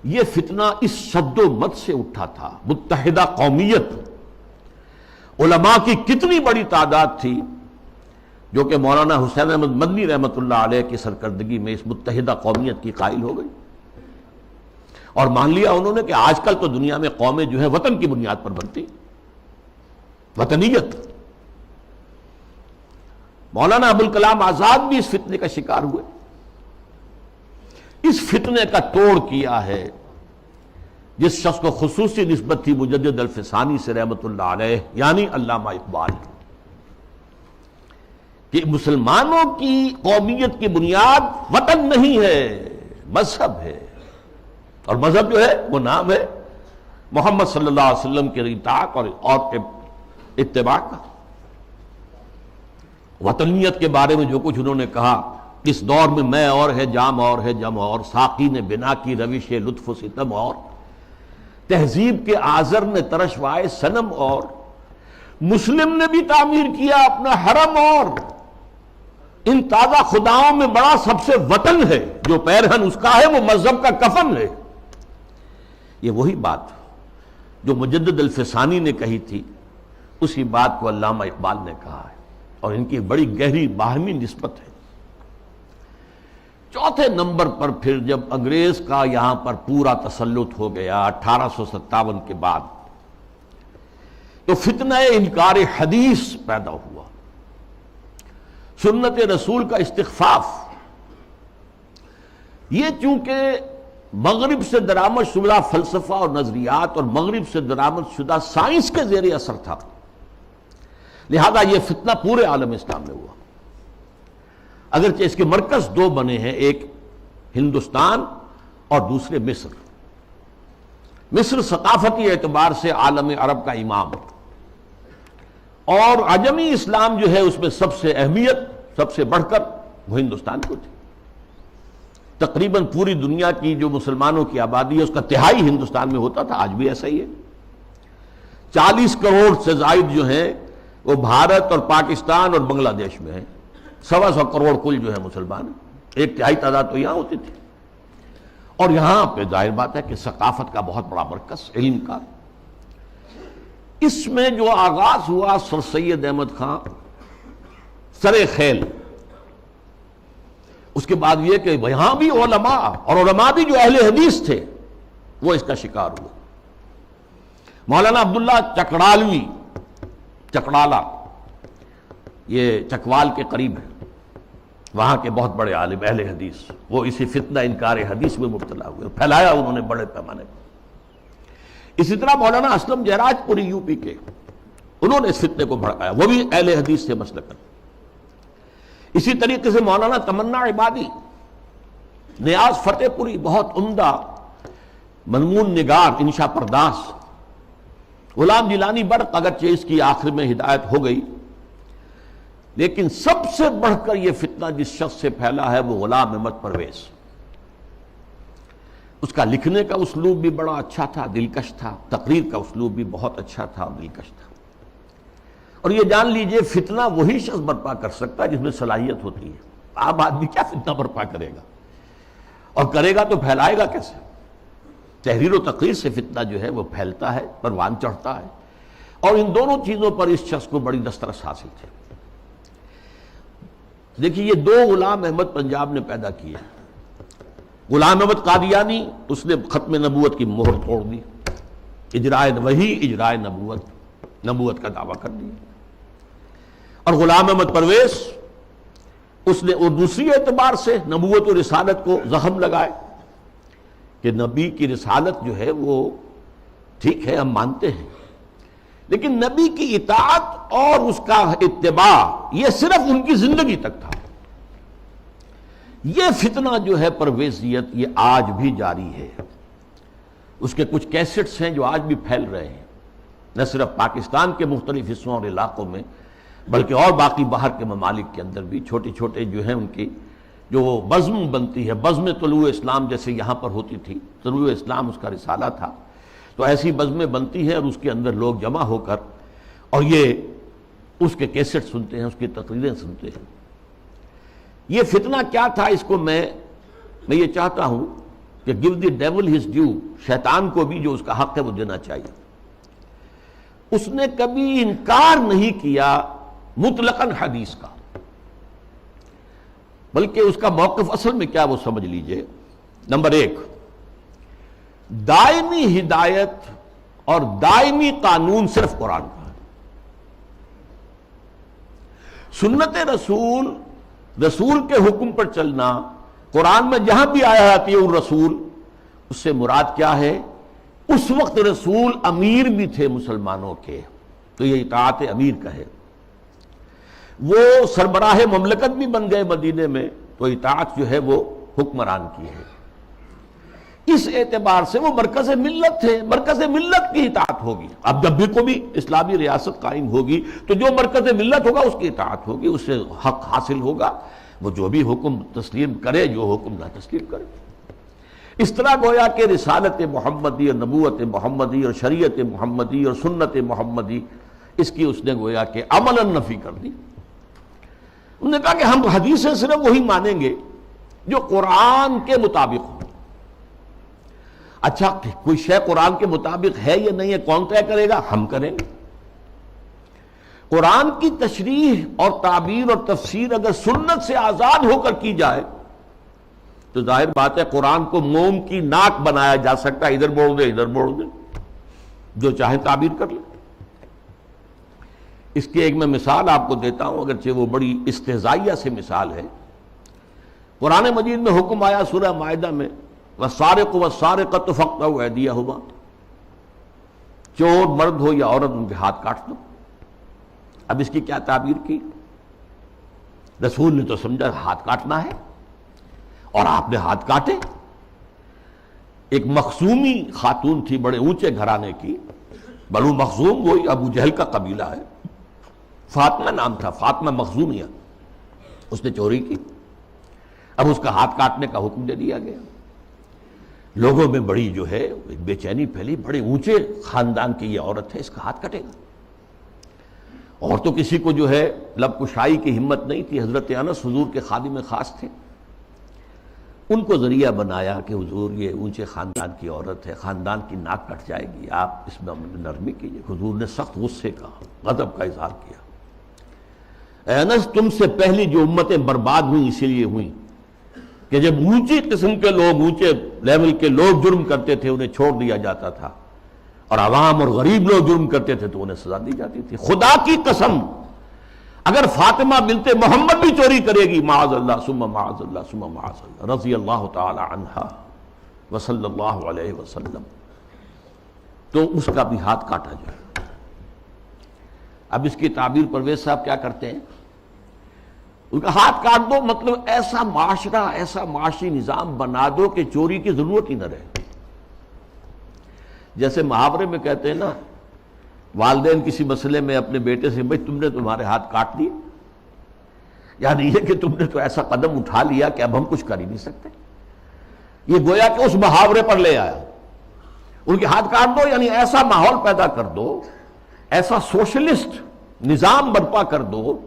یہ فتنہ اس شد و مت سے اٹھا تھا، متحدہ قومیت۔ علماء کی کتنی بڑی تعداد تھی جو کہ مولانا حسین احمد مدنی رحمۃ اللہ علیہ کی سرکردگی میں اس متحدہ قومیت کی قائل ہو گئی، اور مان لیا انہوں نے کہ آج کل تو دنیا میں قومیں جو ہے وطن کی بنیاد پر بنتی، وطنیت۔ مولانا ابوالکلام آزاد بھی اس فتنے کا شکار ہوئے۔ اس فتنے کا توڑ کیا ہے جس شخص کو خصوصی نسبت تھی مجدد الفسانی سے رحمۃ اللہ علیہ، یعنی علامہ اقبال، کہ مسلمانوں کی قومیت کی بنیاد وطن نہیں ہے، مذہب ہے، اور مذہب جو ہے وہ نام ہے محمد صلی اللہ علیہ وسلم کے اطاعت اور اتباع کا۔ وطنیت کے بارے میں جو کچھ انہوں نے کہا، اس دور میں میں اور ہے، جام اور ہے، جم اور، ساقی نے بنا کی روش لطف و ستم اور، تہذیب کے آذر نے ترشوائے صنم اور، مسلم نے بھی تعمیر کیا اپنا حرم اور، ان تازہ خداؤں میں بڑا سب سے وطن ہے، جو پیرہن اس کا ہے وہ مذہب کا کفن ہے۔ یہ وہی بات جو مجدد الفسانی نے کہی تھی، اسی بات کو علامہ اقبال نے کہا ہے، اور ان کی بڑی گہری باہمی نسبت ہے۔ چوتھے نمبر پر پھر جب انگریز کا یہاں پر پورا تسلط ہو گیا 1857 کے بعد، تو فتنہ انکار حدیث پیدا ہوا، سنت رسول کا استخفاف۔ یہ چونکہ مغرب سے درآمد شدہ فلسفہ اور نظریات اور مغرب سے درآمد شدہ سائنس کے زیر اثر تھا، لہذا یہ فتنہ پورے عالم اسلام میں ہوا، اگرچہ اس کے مرکز دو بنے ہیں، ایک ہندوستان اور دوسرے مصر۔ مصر ثقافتی اعتبار سے عالم عرب کا امام، اور عجمی اسلام جو ہے اس میں سب سے اہمیت سب سے بڑھ کر وہ ہندوستان کو تھی۔ تقریباً پوری دنیا کی جو مسلمانوں کی آبادی ہے اس کا تہائی ہندوستان میں ہوتا تھا، آج بھی ایسا ہی ہے۔ 40 کروڑ سے زائد جو ہیں وہ بھارت اور پاکستان اور بنگلہ دیش میں ہیں، 125 کروڑ کل جو ہے مسلمان، ایک تہائی تعداد تو یہاں ہوتی تھی۔ اور یہاں پہ ظاہر بات ہے کہ ثقافت کا بہت بڑا مرکز، علم کا۔ اس میں جو آغاز ہوا سر سید احمد خان سر خیل، اس کے بعد یہ کہ یہاں بھی علماء، اور علماء بھی جو اہل حدیث تھے، وہ اس کا شکار ہوئے۔ مولانا عبداللہ چکڑالوی، چکڑالہ یہ چکوال کے قریب ہے، وہاں کے بہت بڑے عالم اہل حدیث، وہ اسی فتنہ انکار حدیث میں مبتلا ہوئے، پھیلایا انہوں نے بڑے پیمانے پر۔ اسی طرح مولانا اسلم جیراج پوری یو پی کے، انہوں نے اس فتنے کو بھڑکایا، وہ بھی اہل حدیث سے مسلکن۔ اسی طریقے سے مولانا تمنا عبادی، نیاز فتح پوری، بہت عمدہ مضمون نگار، انشا پرداس۔ غلام جیلانی برق، اگرچہ اس کی آخر میں ہدایت ہو گئی، لیکن سب سے بڑھ کر یہ فتنہ جس شخص سے پھیلا ہے وہ غلام احمد پرویز۔ اس کا لکھنے کا اسلوب بھی بڑا اچھا تھا، دلکش تھا، تقریر کا اسلوب بھی بہت اچھا تھا اور دلکش تھا۔ اور یہ جان لیجئے فتنہ وہی شخص برپا کر سکتا ہے جس میں صلاحیت ہوتی ہے۔ عام آدمی کیا فتنہ برپا کرے گا، اور کرے گا تو پھیلائے گا کیسے؟ تحریر و تقریر سے فتنہ جو ہے وہ پھیلتا ہے، پروان چڑھتا ہے، اور ان دونوں چیزوں پر اس شخص کو بڑی دسترس حاصل تھی۔ دیکھیے یہ دو غلام احمد پنجاب نے پیدا کیے۔ غلام احمد قادیانی، اس نے ختم نبوت کی مہر توڑ دی، اجرائے وحی، اجرائے نبوت کا دعویٰ کر دیا۔ اور غلام احمد پرویز، اس نے اور دوسری اعتبار سے نبوت و رسالت کو زخم لگائے کہ نبی کی رسالت جو ہے وہ ٹھیک ہے، ہم مانتے ہیں، لیکن نبی کی اطاعت اور اس کا اتباع یہ صرف ان کی زندگی تک تھا۔ یہ فتنہ جو ہے پرویزیت، یہ آج بھی جاری ہے۔ اس کے کچھ کیسٹس ہیں جو آج بھی پھیل رہے ہیں، نہ صرف پاکستان کے مختلف حصوں اور علاقوں میں، بلکہ اور باقی باہر کے ممالک کے اندر بھی چھوٹے چھوٹے جو ہیں ان کی جو بزم بنتی ہے، بزم طلوع اسلام جیسے یہاں پر ہوتی تھی، طلوع اسلام اس کا رسالہ تھا، تو ایسی بزمیں بنتی ہیں اور اس کے اندر لوگ جمع ہو کر اور یہ اس کے کیسٹ سنتے ہیں، اس کی تقریریں سنتے ہیں۔ یہ فتنہ کیا تھا، اس کو میں یہ چاہتا ہوں کہ give the devil his due، شیطان کو بھی جو اس کا حق ہے وہ دینا چاہیے۔ اس نے کبھی انکار نہیں کیا مطلقاً حدیث کا، بلکہ اس کا موقف اصل میں کیا وہ سمجھ لیجئے۔ نمبر 1، دائمی ہدایت اور دائمی قانون صرف قرآن کا ہے۔ سنت رسول کے حکم پر چلنا، قرآن میں جہاں بھی آیا آتی ہے الرسول، اس سے مراد کیا ہے؟ اس وقت رسول امیر بھی تھے مسلمانوں کے، تو یہ اطاعت امیر کا ہے۔ وہ سربراہ مملکت بھی بن گئے مدینے میں، تو اطاعت جو ہے وہ حکمران کی ہے۔ اس اعتبار سے وہ مرکز ملت تھے، مرکز ملت کی اطاعت ہوگی۔ اب جب بھی کوئی اسلامی ریاست قائم ہوگی تو جو مرکز ملت ہوگا اس کی اطاعت ہوگی، اس سے حق حاصل ہوگا، وہ جو بھی حکم تسلیم کرے، جو حکم نہ تسلیم کرے۔ اس طرح گویا کہ رسالت محمدی اور نبوت محمدی اور شریعت محمدی اور سنت محمدی، اس کی اس نے گویا کہ عملاً نفی کر دی۔ انہوں نے کہا کہ ہم حدیثیں صرف وہی مانیں گے جو قرآن کے مطابق ہو۔ اچھا، کوئی شے قرآن کے مطابق ہے یا نہیں ہے کون طے کرے گا؟ ہم کریں گے۔ قرآن کی تشریح اور تعبیر اور تفسیر اگر سنت سے آزاد ہو کر کی جائے تو ظاہر بات ہے قرآن کو موم کی ناک بنایا جا سکتا ہے، ادھر موڑ دے ادھر موڑ دے، جو چاہے تعبیر کر لے۔ اس کی ایک میں مثال آپ کو دیتا ہوں، اگرچہ وہ بڑی استہزائیہ سے مثال ہے۔ قرآن مجید میں حکم آیا سورہ مائدہ میں والسارق والسارقۃ فاقطعوا ایدیہما، چور مرد ہو یا عورت ان کے ہاتھ کاٹ دو۔ اب اس کی کیا تعبیر کی؟ رسول نے تو سمجھا ہاتھ کاٹنا ہے، اور آپ نے ہاتھ کاٹے۔ ایک مخزومی خاتون تھی بڑے اونچے گھرانے کی، بنو مخزوم وہی ابو جہل کا قبیلہ ہے، فاطمہ نام تھا، فاطمہ مخزومیہ، اس نے چوری کی۔ اب اس کا ہاتھ کاٹنے کا حکم دے دیا گیا۔ لوگوں میں بڑی جو ہے بے چینی پھیلی، بڑے اونچے خاندان کی یہ عورت ہے، اس کا ہاتھ کٹے گا۔ اور تو کسی کو جو ہے لب کشائی کی ہمت نہیں تھی۔ حضرت انس حضور کے خادم خاص تھے، ان کو ذریعہ بنایا کہ حضور یہ اونچے خاندان کی عورت ہے، خاندان کی ناک کٹ جائے گی، آپ اس میں نرمی کیجیے۔ حضور نے سخت غصے کا، غضب کا اظہار کیا۔ اے انس، تم سے پہلی جو امتیں برباد ہوئیں اسی لیے ہوئیں کہ جب اونچی قسم کے لوگ، اونچے لیول کے لوگ جرم کرتے تھے انہیں چھوڑ دیا جاتا تھا، اور عوام اور غریب لوگ جرم کرتے تھے تو انہیں سزا دی جاتی تھی۔ خدا کی قسم اگر فاطمہ بنت محمد بھی چوری کرے گی، معاذ اللہ ثم معاذ اللہ ثم معاذ اللہ، رضی اللہ تعالی عنہا وصلی اللہ علیہ وسلم، تو اس کا بھی ہاتھ کاٹا جائے۔ اب اس کی تعبیر پرویز صاحب کیا کرتے ہیں؟ ان کا ہاتھ کاٹ دو، مطلب ایسا معاشرہ، ایسا معاشی نظام بنا دو کہ چوری کی ضرورت ہی نہ رہے۔ جیسے محاورے میں کہتے ہیں نا، والدین کسی مسئلے میں اپنے بیٹے سے، بھائی تم نے تمہارے ہاتھ کاٹ دیے، یعنی یہ کہ تم نے تو ایسا قدم اٹھا لیا کہ اب ہم کچھ کر ہی نہیں سکتے۔ یہ گویا کہ اس محاورے پر لے آیا، ان کے ہاتھ کاٹ دو، یعنی ایسا ماحول پیدا کر دو، ایسا سوشلسٹ نظام برپا کر دو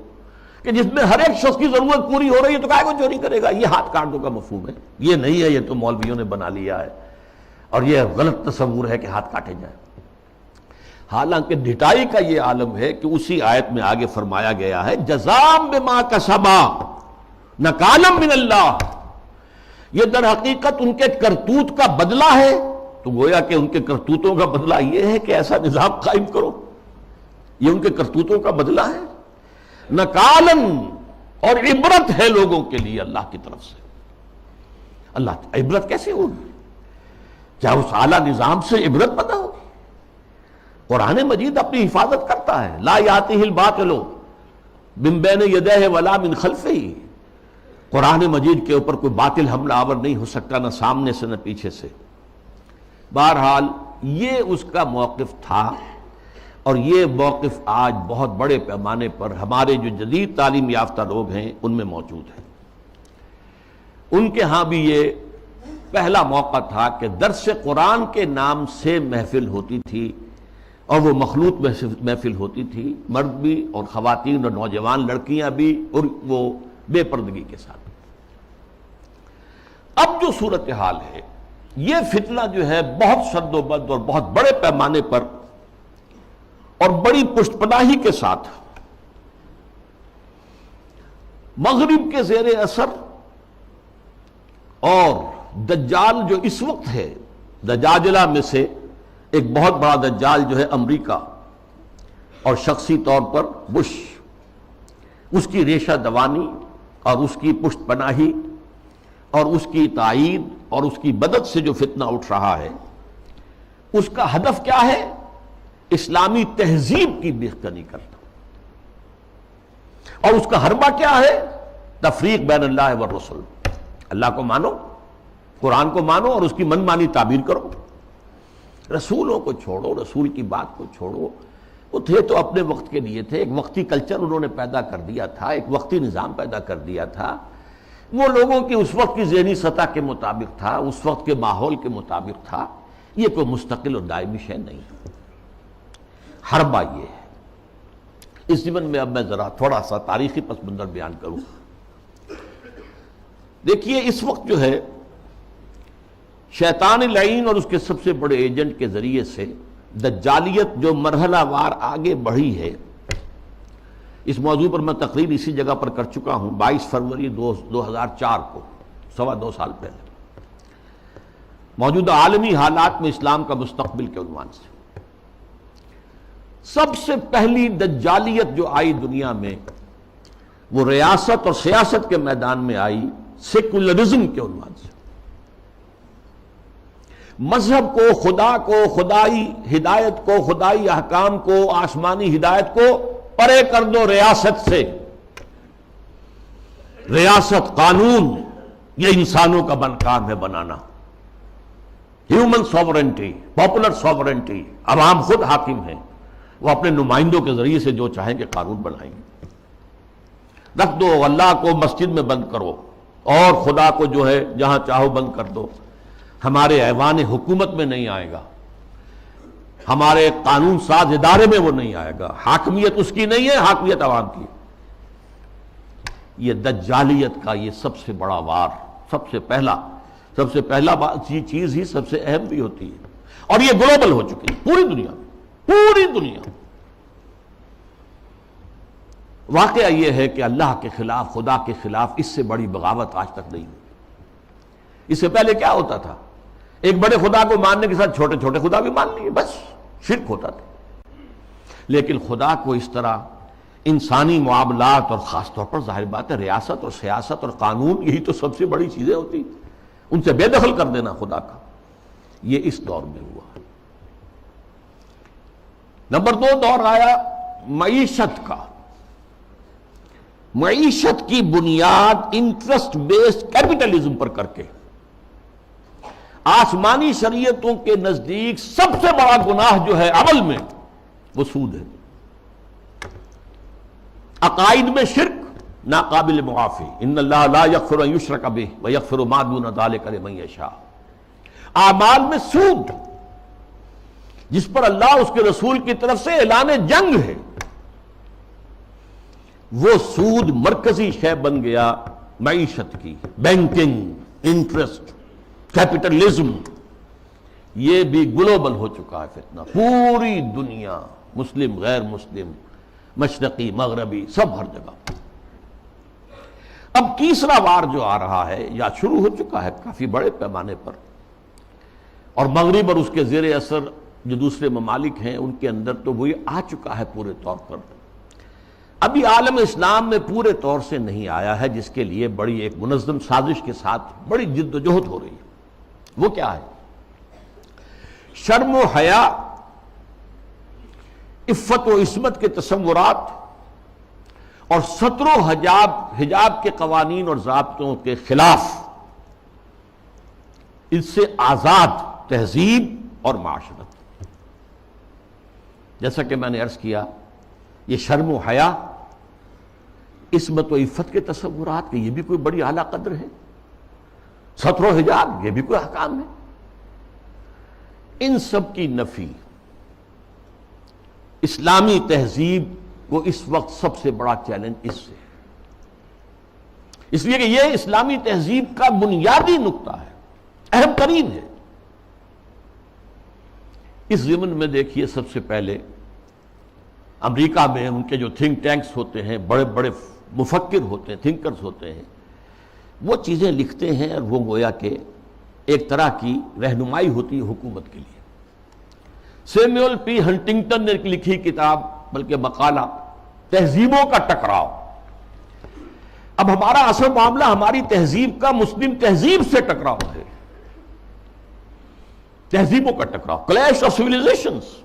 کہ جس میں ہر ایک شخص کی ضرورت پوری ہو رہی ہے تو کائے کو چوری کرے گا۔ یہ ہاتھ کاٹ دو کا مفہوم ہے، یہ نہیں ہے یہ تو مولویوں نے بنا لیا ہے، اور یہ غلط تصور ہے کہ ہاتھ کاٹے جائیں۔ حالانکہ ڈھٹائی کا یہ عالم ہے کہ اسی آیت میں آگے فرمایا گیا ہے جزاء بما کسبا نکالا من اللہ، یہ در حقیقت ان کے کرتوت کا بدلہ ہے۔ تو گویا کہ ان کے کرتوتوں کا بدلہ یہ ہے کہ ایسا نظام قائم کرو، یہ ان کے کرتوتوں کا بدلہ ہے۔ نکالن، اور عبرت ہے لوگوں کے لیے اللہ کی طرف سے۔ اللہ عبرت کیسے ہوگی؟ کیا اس اعلیٰ نظام سے عبرت پیدا ہوگی؟ قرآن مجید اپنی حفاظت کرتا ہے، لا یاتیہ الباطل من بین یدیہ ولا من خلفہ، قرآن مجید کے اوپر کوئی باطل حملہ آور نہیں ہو سکتا، نہ سامنے سے نہ پیچھے سے۔ بہرحال یہ اس کا موقف تھا، اور یہ موقف آج بہت بڑے پیمانے پر ہمارے جو جدید تعلیم یافتہ لوگ ہیں ان میں موجود ہے۔ ان کے ہاں بھی یہ پہلا موقع تھا کہ درس قرآن کے نام سے محفل ہوتی تھی، اور وہ مخلوط محفل ہوتی تھی، مرد بھی اور خواتین اور نوجوان لڑکیاں بھی، اور وہ بے پردگی کے ساتھ۔ اب جو صورتحال ہے، یہ فتنہ جو ہے بہت شد و بد اور بہت بڑے پیمانے پر اور بڑی پشت پناہی کے ساتھ مغرب کے زیر اثر، اور دجال جو اس وقت ہے، دجاجلہ میں سے ایک بہت بڑا دجال جو ہے امریکہ، اور شخصی طور پر بش، اس کی ریشہ دوانی اور اس کی پشت پناہی اور اس کی تائید اور اس کی مدد سے جو فتنہ اٹھ رہا ہے، اس کا ہدف کیا ہے؟ اسلامی تہذیب کی بیخکنی کرنا۔ اور اس کا حربہ کیا ہے؟ تفریق بین اللہ والرسل، اللہ کو مانو، قرآن کو مانو، اور اس کی من مانی تعبیر کرو، رسولوں کو چھوڑو، رسول کی بات کو چھوڑو۔ وہ تھے تو اپنے وقت کے لیے تھے، ایک وقتی کلچر انہوں نے پیدا کر دیا تھا، ایک وقتی نظام پیدا کر دیا تھا، وہ لوگوں کی اس وقت کی ذہنی سطح کے مطابق تھا، اس وقت کے ماحول کے مطابق تھا، یہ کوئی مستقل اور دائمی شے نہیں۔ حربہ یہ ہے۔ اس ضمن میں اب میں ذرا تھوڑا سا تاریخی پس منظر بیان کروں۔ دیکھیے اس وقت جو ہے شیطان لعین اور اس کے سب سے بڑے ایجنٹ کے ذریعے سے دجالیت جو مرحلہ وار آگے بڑھی ہے، اس موضوع پر میں تقریر اسی جگہ پر کر چکا ہوں 22 فروری 2004 کو، 2.25 سال پہلے، موجودہ عالمی حالات میں اسلام کا مستقبل کے عنوان سے۔ سب سے پہلی دجالیت جو آئی دنیا میں، وہ ریاست اور سیاست کے میدان میں آئی، سیکولرزم کے عنوان سے۔ مذہب کو، خدا کو، خدائی ہدایت کو، خدائی احکام کو، آسمانی ہدایت کو پرے کر دو ریاست سے۔ ریاست، قانون، یہ انسانوں کا کام ہے بنانا۔ ہیومن سوورنٹی، پاپولر سوورنٹی، عوام خود حاکم ہیں، وہ اپنے نمائندوں کے ذریعے سے جو چاہیں گے قانون بنائیں گے۔ رکھ دو، اللہ کو مسجد میں بند کرو اور خدا کو جو ہے جہاں چاہو بند کر دو، ہمارے ایوان حکومت میں نہیں آئے گا، ہمارے قانون ساز ادارے میں وہ نہیں آئے گا، حاکمیت اس کی نہیں ہے، حاکمیت عوام کی۔ یہ دجالیت کا یہ سب سے بڑا وار، سب سے پہلا چیز ہی سب سے اہم بھی ہوتی ہے، اور یہ گلوبل ہو چکی ہے پوری دنیا میں، پوری دنیا میں۔ واقعہ یہ ہے کہ اللہ کے خلاف، خدا کے خلاف اس سے بڑی بغاوت آج تک نہیں ہوئی۔ اس سے پہلے کیا ہوتا تھا؟ ایک بڑے خدا کو ماننے کے ساتھ چھوٹے چھوٹے خدا بھی مان لیے، بس شرک ہوتا تھا۔ لیکن خدا کو اس طرح انسانی معاملات، اور خاص طور پر ظاہر بات ہے ریاست اور سیاست اور قانون، یہی تو سب سے بڑی چیزیں ہوتی، ان سے بے دخل کر دینا خدا کا، یہ اس دور میں ہوا۔ نمبر 2 دور آیا معیشت کا۔ معیشت کی بنیاد انٹرسٹ بیسڈ کیپٹلزم پر کر کے۔ آسمانی شریعتوں کے نزدیک سب سے بڑا گناہ جو ہے عمل میں، وہ سود ہے۔ عقائد میں شرک ناقابل معافی، ان اللہ لا یغفر ان یشرک بہ ویغفر ما دون ذلک لمن یشاء۔ اعمال میں سود، جس پر اللہ اس کے رسول کی طرف سے اعلان جنگ ہے، وہ سود مرکزی شے بن گیا معیشت کی۔ بینکنگ، انٹرسٹ، کیپٹلزم، یہ بھی گلوبل ہو چکا ہے فتنہ، پوری دنیا، مسلم غیر مسلم، مشرقی مغربی، سب ہر جگہ۔ اب تیسرا وار جو آ رہا ہے یا شروع ہو چکا ہے کافی بڑے پیمانے پر، اور مغرب اور اس کے زیر اثر جو دوسرے ممالک ہیں ان کے اندر تو وہی آ چکا ہے پورے طور پر۔ ابھی عالم اسلام میں پورے طور سے نہیں آیا ہے، جس کے لیے بڑی ایک منظم سازش کے ساتھ بڑی جد و جہد ہو رہی ہے۔ وہ کیا ہے؟ شرم و حیا، عفت و عصمت کے تصورات، اور ستر و حجاب کے قوانین اور ضابطوں کے خلاف، اس سے آزاد تہذیب اور معاشرت۔ جیسا کہ میں نے عرض کیا، یہ شرم و حیا، عصمت و عفت کے تصورات کہ یہ بھی کوئی بڑی اعلیٰ قدر ہے، ستر و حجاب یہ بھی کوئی احکام ہے، ان سب کی نفی اسلامی تہذیب کو اس وقت سب سے بڑا چیلنج اس سے، اس لیے کہ یہ اسلامی تہذیب کا بنیادی نقطہ ہے، اہم ترین ہے۔ اس ضمن میں دیکھیے، سب سے پہلے امریکہ میں ان کے جو تھنک ٹینکس ہوتے ہیں، بڑے بڑے مفکر ہوتے ہیں، تھنکرز ہوتے ہیں، وہ چیزیں لکھتے ہیں، اور وہ گویا کہ ایک طرح کی رہنمائی ہوتی ہے حکومت کے لیے۔ سیموئل پی ہنٹنگٹن نے لکھی کتاب، بلکہ مقالہ، تہذیبوں کا ٹکراؤ۔ اب ہمارا اصل معاملہ ہماری تہذیب کا مسلم تہذیب سے ٹکراؤ ہے، تہذیبوں کا ٹکراؤ، کلیش آف سویلائزیشنز۔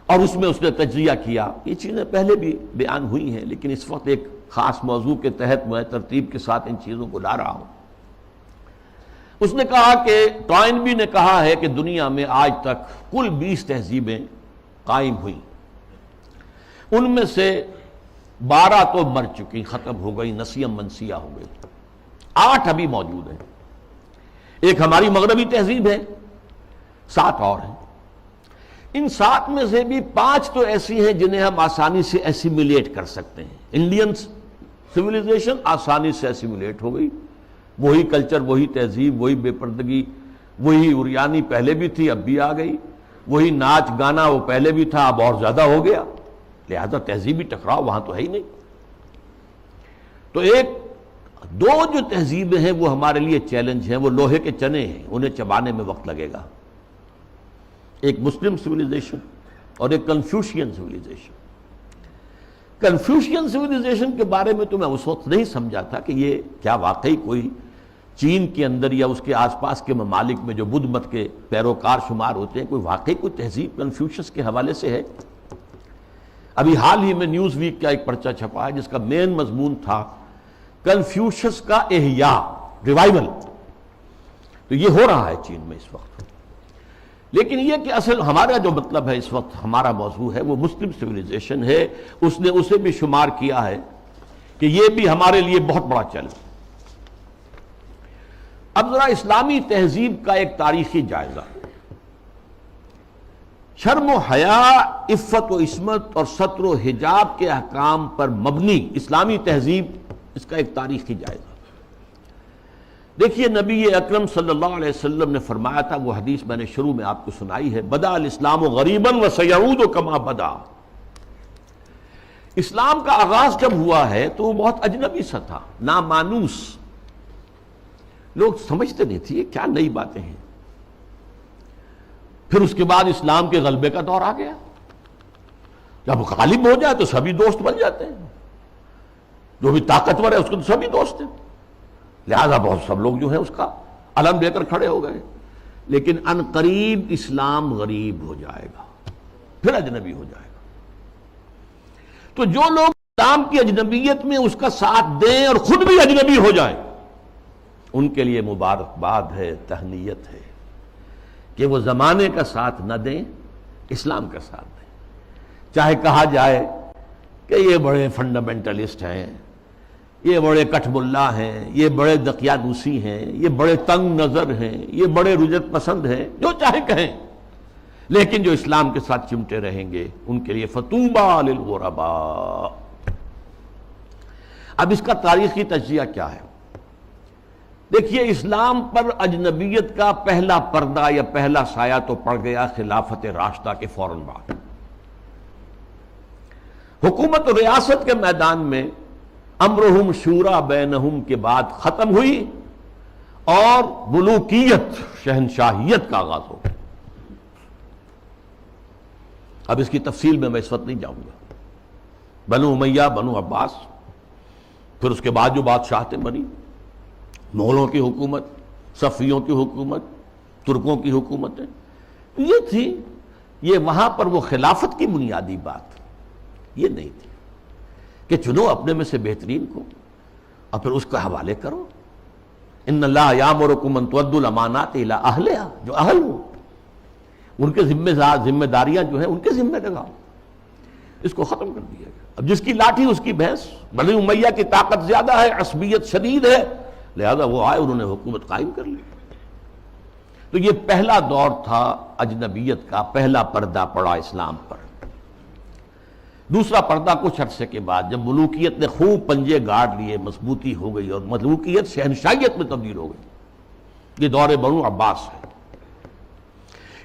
اور اس میں اس نے تجزیہ کیا، یہ چیزیں پہلے بھی بیان ہوئی ہیں، لیکن اس وقت ایک خاص موضوع کے تحت میں ترتیب کے ساتھ ان چیزوں کو لا رہا ہوں۔ اس نے کہا کہ ٹوائنبی نے کہا ہے کہ دنیا میں آج تک کل 20 تہذیبیں قائم ہوئیں، ان میں سے 12 تو مر چکی، ختم ہو گئی، نسیم منسیہ ہو گئی، 8 ابھی موجود ہیں۔ ایک ہماری مغربی تہذیب ہے، 7 اور ہیں۔ ان 7 میں سے بھی 5 تو ایسی ہیں جنہیں ہم آسانی سے ایسیمیلیٹ کر سکتے ہیں۔ انڈین سویلائزیشن آسانی سے ایسیمیلیٹ ہو گئی، وہی کلچر، وہی تہذیب، وہی بے پردگی، وہی اریانی پہلے بھی تھی اب بھی آ گئی، وہی ناچ گانا وہ پہلے بھی تھا اب اور زیادہ ہو گیا، لہذا تہذیبی ٹکراؤ وہاں تو ہے ہی نہیں۔ تو دو جو تہذیبیں ہیں وہ ہمارے لیے چیلنج ہیں، وہ لوہے کے چنے ہیں، انہیں چبانے میں وقت لگے گا۔ ایک مسلم سویلائزیشن اور ایک کنفیوشین سویلائزیشن۔ کنفیوشین سویلائزیشن کے بارے میں تو میں اس وقت نہیں سمجھا تھا کہ یہ کیا واقعی کوئی چین کے اندر یا اس کے آس پاس کے ممالک میں جو بدھ مت کے پیروکار شمار ہوتے ہیں، کوئی واقعی کوئی تہذیب کنفیوشس کے حوالے سے ہے؟ ابھی حال ہی میں نیوز ویک کا ایک پرچہ چھپا ہے جس کا مین مضمون تھا کنفیوشس کا احیاء، ریوائول۔ تو یہ ہو رہا ہے چین میں اس وقت۔ لیکن یہ کہ اصل ہمارا جو مطلب ہے اس وقت، ہمارا موضوع ہے وہ مسلم سویلائزیشن ہے۔ اس نے اسے بھی شمار کیا ہے کہ یہ بھی ہمارے لیے بہت بڑا چیلنج۔ اب ذرا اسلامی تہذیب کا ایک تاریخی جائزہ، شرم و حیا، عفت و عصمت اور ستر و حجاب کے احکام پر مبنی اسلامی تہذیب، اس کا ایک تاریخی جائزہ۔ دیکھیے نبی اکرم صلی اللہ علیہ وسلم نے فرمایا تھا، وہ حدیث میں نے شروع میں آپ کو سنائی ہے، بدأ الاسلام غریبا وسیعود کما بدا۔ اسلام کا آغاز جب ہوا ہے تو وہ بہت اجنبی سا تھا، نامانوس، لوگ سمجھتے نہیں تھے یہ کیا نئی باتیں ہیں۔ پھر اس کے بعد اسلام کے غلبے کا دور آ گیا، جب غالب ہو جائے تو سبھی دوست بن جاتے ہیں، جو بھی طاقتور ہے اس کو تو سبھی دوست ہیں، لہذا بہت سب لوگ جو ہیں اس کا علم لے کر کھڑے ہو گئے۔ لیکن ان قریب اسلام غریب ہو جائے گا، پھر اجنبی ہو جائے گا۔ تو جو لوگ اسلام کی اجنبیت میں اس کا ساتھ دیں اور خود بھی اجنبی ہو جائیں، ان کے لیے مبارکباد ہے، تہنیت ہے کہ وہ زمانے کا ساتھ نہ دیں، اسلام کا ساتھ دیں۔ چاہے کہا جائے کہ یہ بڑے فنڈامنٹلسٹ ہیں، یہ بڑے کٹھ ملا ہیں، یہ بڑے دقیانوسی ہیں، یہ بڑے تنگ نظر ہیں، یہ بڑے رجت پسند ہیں، جو چاہے کہیں، لیکن جو اسلام کے ساتھ چمٹے رہیں گے ان کے لیے فطوبیٰ للغرباء۔ اب اس کا تاریخی تجزیہ کیا ہے؟ دیکھیے، اسلام پر اجنبیت کا پہلا پردہ یا پہلا سایہ تو پڑ گیا خلافت راشدہ کے فوراً بعد۔ حکومت و ریاست کے میدان میں امرہم شورا بینہم کے بعد ختم ہوئی اور ملوکیت، شہنشاہیت کا آغاز ہو گیا۔ اب اس کی تفصیل میں اس وقت نہیں جاؤں گا۔ بنو امیہ، بنو عباس، پھر اس کے بعد جو بادشاہتیں بنی، مغلوں کی حکومت، صفویوں کی حکومت، ترکوں کی حکومتیں، یہ تھی۔ یہ وہاں پر وہ خلافت کی بنیادی بات یہ نہیں تھی کہ چنو اپنے میں سے بہترین کو اور پھر اس کا حوالے کرو۔ ان اللہ یامرکم ان تؤدوا الامانات الی اہلہا، جو اہل ہو ان کے ذمہ داریاں جو ہیں ان کے ذمہ لگاؤ۔ اس کو ختم کر دیا گیا۔ اب جس کی لاٹھی اس کی بھینس۔ بنی امیہ کی طاقت زیادہ ہے، عصبیت شدید ہے، لہذا وہ آئے، انہوں نے حکومت قائم کر لی۔ تو یہ پہلا دور تھا اجنبیت کا، پہلا پردہ پڑا اسلام پر۔ دوسرا پردہ کچھ عرصے کے بعد جب ملوکیت نے خوب پنجے گاڑ لیے، مضبوطی ہو گئی اور ملوکیت شہنشاہیت میں تبدیل ہو گئی، یہ دور بنو عباس ہے۔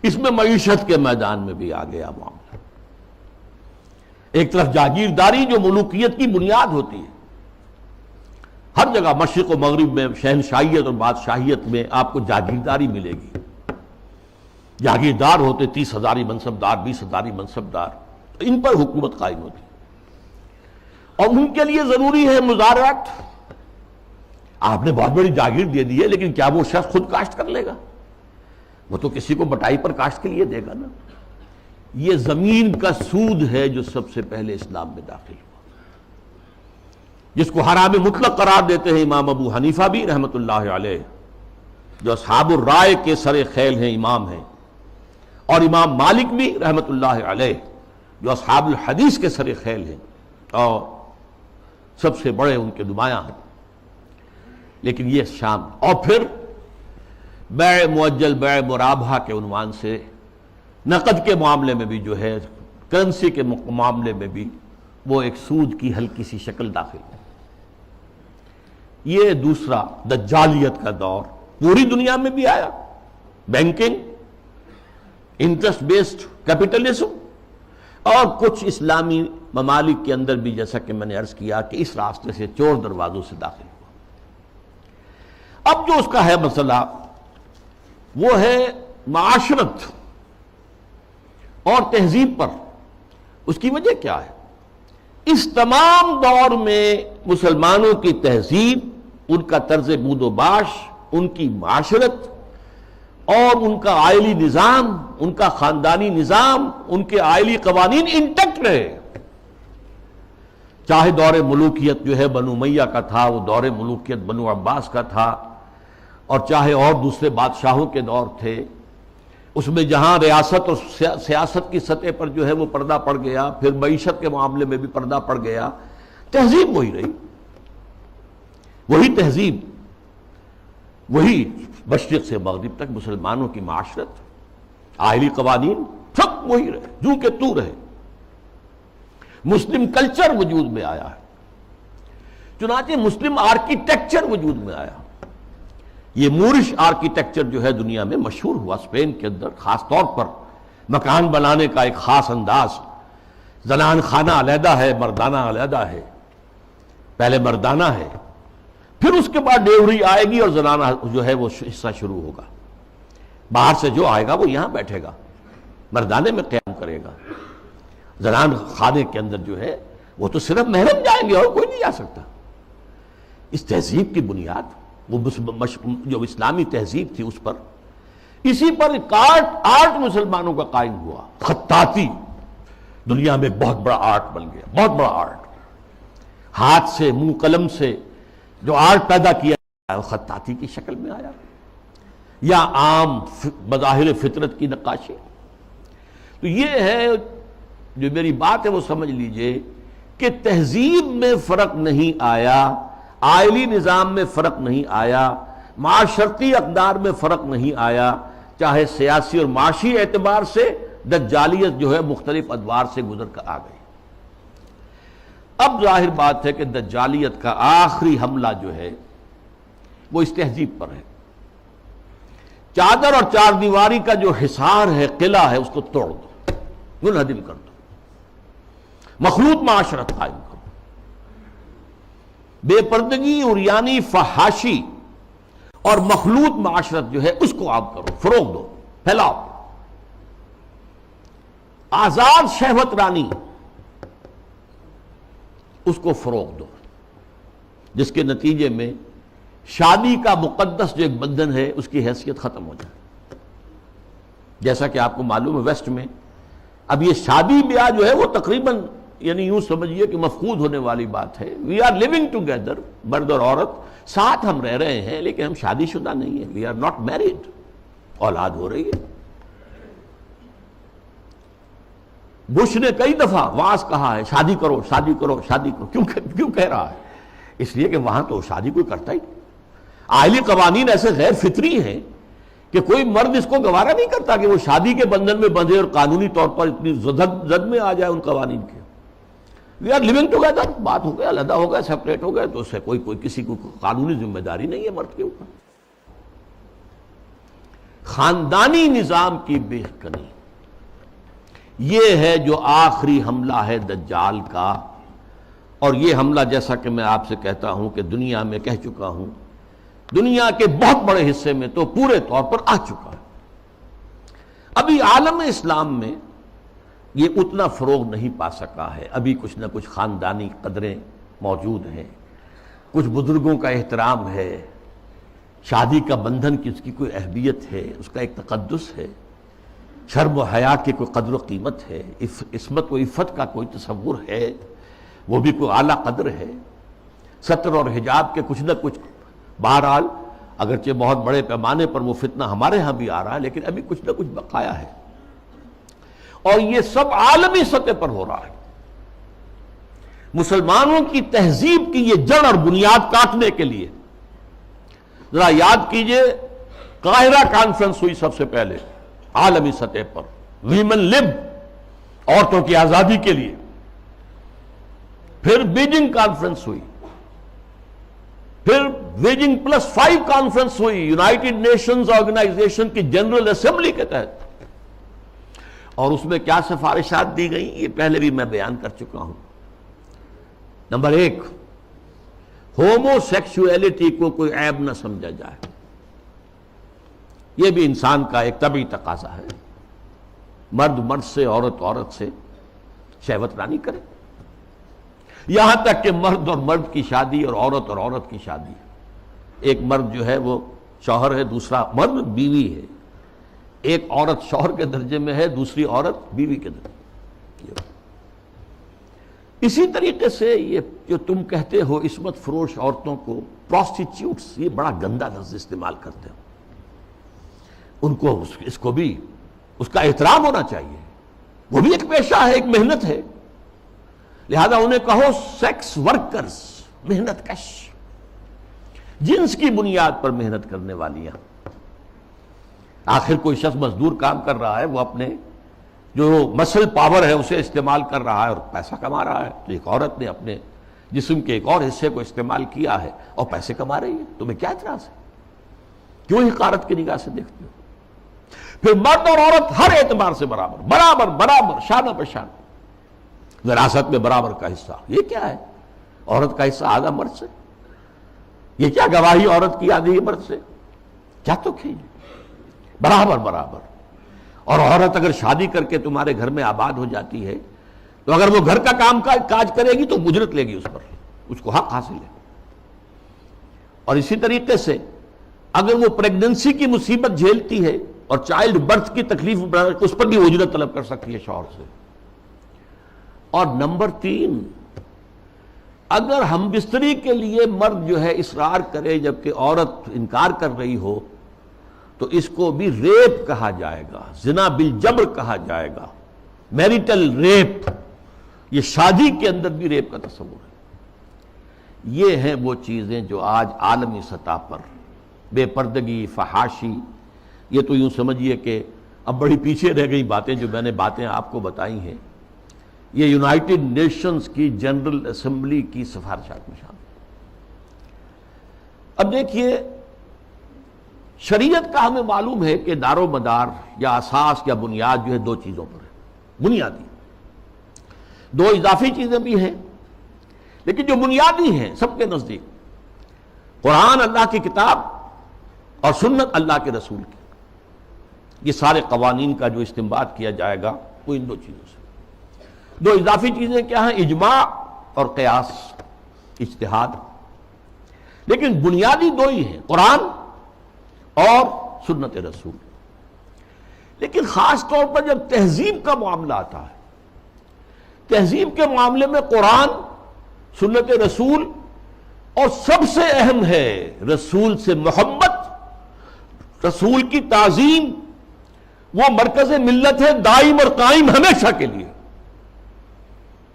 اس میں معیشت کے میدان میں بھی آ گیا معاملہ۔ ایک طرف جاگیرداری جو ملوکیت کی بنیاد ہوتی ہے، ہر جگہ مشرق و مغرب میں شہنشاہیت اور بادشاہیت میں آپ کو جاگیرداری ملے گی۔ جاگیردار ہوتے 30,000 منصبدار، 20,000 منصبدار، ان پر حکومت قائم ہوتی اور ان کے لیے ضروری ہے مزارعت۔ آپ نے بہت بڑی جاگیر دے دی ہے، لیکن کیا وہ شخص خود کاشت کر لے گا؟ وہ تو کسی کو بٹائی پر کاشت کے لیے دے گا نا۔ یہ زمین کا سود ہے جو سب سے پہلے اسلام میں داخل ہوا، جس کو حرام مطلق قرار دیتے ہیں امام ابو حنیفہ بھی رحمۃ اللہ علیہ، جو اصحاب الرائے کے سر خیل ہیں، امام ہیں، اور امام مالک بھی رحمۃ اللہ علیہ جو اصحاب الحدیث کے سر خیل ہیں اور سب سے بڑے ان کے نمایاں ہیں۔ لیکن یہ شام، اور پھر بیع معجل، بیع مرابحہ کے عنوان سے نقد کے معاملے میں بھی جو ہے، کرنسی کے معاملے میں بھی وہ ایک سود کی ہلکی سی شکل داخل ہے۔ یہ دوسرا دجالیت کا دور پوری دنیا میں بھی آیا، بینکنگ، انٹرسٹ بیسڈ کیپٹلزم، اور کچھ اسلامی ممالک کے اندر بھی، جیسا کہ میں نے عرض کیا کہ اس راستے سے چور دروازوں سے داخل ہوا۔ اب جو اس کا ہے مسئلہ وہ ہے معاشرت اور تہذیب پر۔ اس کی وجہ کیا ہے؟ اس تمام دور میں مسلمانوں کی تہذیب، ان کا طرز بود و باش ان کی معاشرت اور ان کا عائلی نظام، ان کا خاندانی نظام، ان کے عائلی قوانین انٹیکٹ رہے. چاہے دور ملوکیت جو ہے بنو امیہ کا تھا، وہ دور ملوکیت بنو عباس کا تھا، اور چاہے اور دوسرے بادشاہوں کے دور تھے، اس میں جہاں ریاست اور سیاست کی سطح پر جو ہے وہ پردہ پڑ گیا، پھر معیشت کے معاملے میں بھی پردہ پڑ گیا، تہذیب وہی رہی. وہی تہذیب، وہی مشرق سے مغرب تک مسلمانوں کی معاشرت، عائلی قوانین سب وہی رہے، جو کہ تو رہے. مسلم کلچر وجود میں آیا ہے، چنانچہ مسلم آرکیٹیکچر وجود میں آیا. یہ مورش آرکیٹیکچر جو ہے دنیا میں مشہور ہوا، اسپین کے اندر خاص طور پر مکان بنانے کا ایک خاص انداز. زنان خانہ علیحدہ ہے، مردانہ علیحدہ ہے. پہلے مردانہ ہے، پھر اس کے بعد ڈیوری آئے گی اور زنانہ جو ہے وہ حصہ شروع ہوگا. باہر سے جو آئے گا وہ یہاں بیٹھے گا، مردانے میں قیام کرے گا. زنان خانے کے اندر جو ہے وہ تو صرف محرم جائیں گے اور کوئی نہیں جا سکتا. اس تہذیب کی بنیاد وہ جو اسلامی تہذیب تھی اس پر، اسی پر ایک آرٹ مسلمانوں کا قائم ہوا. خطاطی دنیا میں بہت بڑا آرٹ بن گیا، بہت بڑا آرٹ. ہاتھ سے، منہ قلم سے جو آرٹ پیدا کیا ہے وہ خطاطی کی شکل میں آیا، یا عام بظاہر فطرت کی نقاشی. تو یہ ہے جو میری بات ہے وہ سمجھ لیجئے کہ تہذیب میں فرق نہیں آیا، عائلی نظام میں فرق نہیں آیا، معاشرتی اقدار میں فرق نہیں آیا، چاہے سیاسی اور معاشی اعتبار سے دجالیت جو ہے مختلف ادوار سے گزر کر آ گئی. اب ظاہر بات ہے کہ دجالیت کا آخری حملہ جو ہے وہ اس تہذیب پر ہے. چادر اور چار دیواری کا جو حصار ہے، قلعہ ہے، اس کو توڑ دو، منہدم کر دو، مخلوط معاشرت قائم کرو. بے پردگی، عریانی، فحاشی اور مخلوط معاشرت جو ہے اس کو عام کرو، فروغ دو، پھیلاؤ. آزاد شہوت رانی اس کو فروغ دو، جس کے نتیجے میں شادی کا مقدس جو ایک بندھن ہے اس کی حیثیت ختم ہو جائے. جیسا کہ آپ کو معلوم ہے ویسٹ میں اب یہ شادی بیاہ جو ہے وہ تقریباً یعنی یوں سمجھیے کہ مفقود ہونے والی بات ہے. وی آر لیونگ ٹوگیدر، مرد اور عورت ساتھ ہم رہ رہے ہیں، لیکن ہم شادی شدہ نہیں ہیں. We are not married. اولاد ہو رہی ہے. بش نے کئی دفعہ واعظ کہا ہے شادی کرو، شادی کرو، شادی کرو. کیوں کہہ رہا ہے؟ اس لیے کہ وہاں تو شادی کوئی کرتا ہی نہیں. عائلی قوانین ایسے غیر فطری ہیں کہ کوئی مرد اس کو گوارا نہیں کرتا کہ وہ شادی کے بندھن میں بندھے اور قانونی طور پر اتنی زد میں آ جائے ان قوانین کے. وی آر لیونگ ٹوگیدر، بات ہو گیا، علیحدہ ہو گیا، سپریٹ ہو گئے، تو اس سے کوئی کسی کو قانونی ذمہ داری نہیں ہے مرد کے اوپر. خاندانی نظام کی بے کنی یہ ہے جو آخری حملہ ہے دجال کا. اور یہ حملہ جیسا کہ میں آپ سے کہتا ہوں کہ دنیا میں کہہ چکا ہوں، دنیا کے بہت بڑے حصے میں تو پورے طور پر آ چکا ہے. ابھی عالم اسلام میں یہ اتنا فروغ نہیں پا سکا ہے. ابھی کچھ نہ کچھ خاندانی قدریں موجود ہیں، کچھ بزرگوں کا احترام ہے، شادی کا بندھن کی اس کی کوئی اہمیت ہے، اس کا ایک تقدس ہے، شرم و حیا کی کوئی قدر و قیمت ہے، عصمت و عفت کا کوئی تصور ہے، وہ بھی کوئی اعلیٰ قدر ہے. ستر اور حجاب کے کچھ نہ کچھ، بہرحال اگرچہ بہت بڑے پیمانے پر وہ فتنہ ہمارے ہاں بھی آ رہا ہے، لیکن ابھی کچھ نہ کچھ بقایا ہے. اور یہ سب عالمی سطح پر ہو رہا ہے. مسلمانوں کی تہذیب کی یہ جڑ اور بنیاد کاٹنے کے لیے ذرا یاد کیجئے، قاہرہ کانفرنس ہوئی سب سے پہلے عالمی سطح پر، ویمن لب، عورتوں کی آزادی کے لیے. پھر بیجنگ کانفرنس ہوئی، پھر بیجنگ +5 کانفرنس ہوئی یونائٹڈ نیشنز آرگنائزیشن کی جنرل اسمبلی کے تحت. اور اس میں کیا سفارشات دی گئیں یہ پہلے بھی میں بیان کر چکا ہوں. نمبر 1، ہومو سیکسولیٹی کو کوئی عیب نہ سمجھا جائے. یہ بھی انسان کا ایک طبعی تقاضا ہے. مرد مرد سے، عورت عورت سے شہوت رانی کرے. یہاں تک کہ مرد اور مرد کی شادی اور عورت کی شادی، ایک مرد جو ہے وہ شوہر ہے، دوسرا مرد بیوی ہے. ایک عورت شوہر کے درجے میں ہے، دوسری عورت بیوی کے درجے میں. اسی طریقے سے یہ جو تم کہتے ہو عصمت فروش عورتوں کو پروسٹیچیوٹس، یہ بڑا گندا لفظ استعمال کرتے ہو. ان کو اس کو بھی اس کا احترام ہونا چاہیے. وہ بھی ایک پیشہ ہے، ایک محنت ہے. لہذا انہیں کہو سیکس ورکرز، محنت کش، جنس کی بنیاد پر محنت کرنے والیاں. آخر کوئی شخص مزدور کام کر رہا ہے، وہ اپنے جو مسل پاور ہے اسے استعمال کر رہا ہے اور پیسہ کما رہا ہے. تو ایک عورت نے اپنے جسم کے ایک اور حصے کو استعمال کیا ہے اور پیسے کما رہی ہے. تمہیں کیا اعتراض ہے؟ کیوں حقارت کی نگاہ سے دیکھتے ہو؟ پھر مرد اور عورت ہر اعتبار سے برابر برابر برابر، شانہ بہ شانہ، وراثت میں برابر کا حصہ. یہ کیا ہے؟ عورت کا حصہ آدھا مرد سے. یہ کیا گواہی عورت کی آدھی مرد سے؟ کیا تو کھیل برابر برابر. اور عورت اگر شادی کر کے تمہارے گھر میں آباد ہو جاتی ہے تو اگر وہ گھر کا کام کاج کرے گی تو اجرت لے گی اس پر، اس کو حق حاصل ہے. اور اسی طریقے سے اگر وہ پریگننسی کی مصیبت جھیلتی ہے اور چائلڈ برتھ کی تکلیف اس پر بھی اجرت طلب کر سکتی ہے شوہر سے. اور نمبر 3، اگر ہم بستری کے لیے مرد جو ہے اصرار کرے جبکہ عورت انکار کر رہی ہو تو اس کو بھی ریپ کہا جائے گا، زنا بالجبر کہا جائے گا، میریٹل ریپ. یہ شادی کے اندر بھی ریپ کا تصور ہے. یہ ہیں وہ چیزیں جو آج عالمی سطح پر بے پردگی، فحاشی، یہ تو یوں سمجھیے کہ اب بڑی پیچھے رہ گئی باتیں. جو میں نے باتیں آپ کو بتائی ہیں یہ یونائٹڈ نیشنز کی جنرل اسمبلی کی سفارشات میں شامل. اب دیکھیے، شریعت کا ہمیں معلوم ہے کہ دار و مدار یا اساس یا بنیاد جو ہے 2 چیزوں پر ہے، بنیادی. 2 اضافی چیزیں بھی ہیں لیکن جو بنیادی ہیں سب کے نزدیک، قرآن اللہ کی کتاب اور سنت اللہ کے رسول کی. یہ سارے قوانین کا جو استنباط کیا جائے گا وہ ان 2 چیزوں سے. 2 اضافی چیزیں کیا ہیں؟ اجماع اور قیاس، اجتہاد. لیکن بنیادی 2 ہی ہیں، قرآن اور سنت رسول. لیکن خاص طور پر جب تہذیب کا معاملہ آتا ہے، تہذیب کے معاملے میں قرآن، سنت رسول، اور سب سے اہم ہے رسول سے محبت، رسول کی تعظیم. وہ مرکز ملت ہے دائم اور قائم ہمیشہ کے لیے.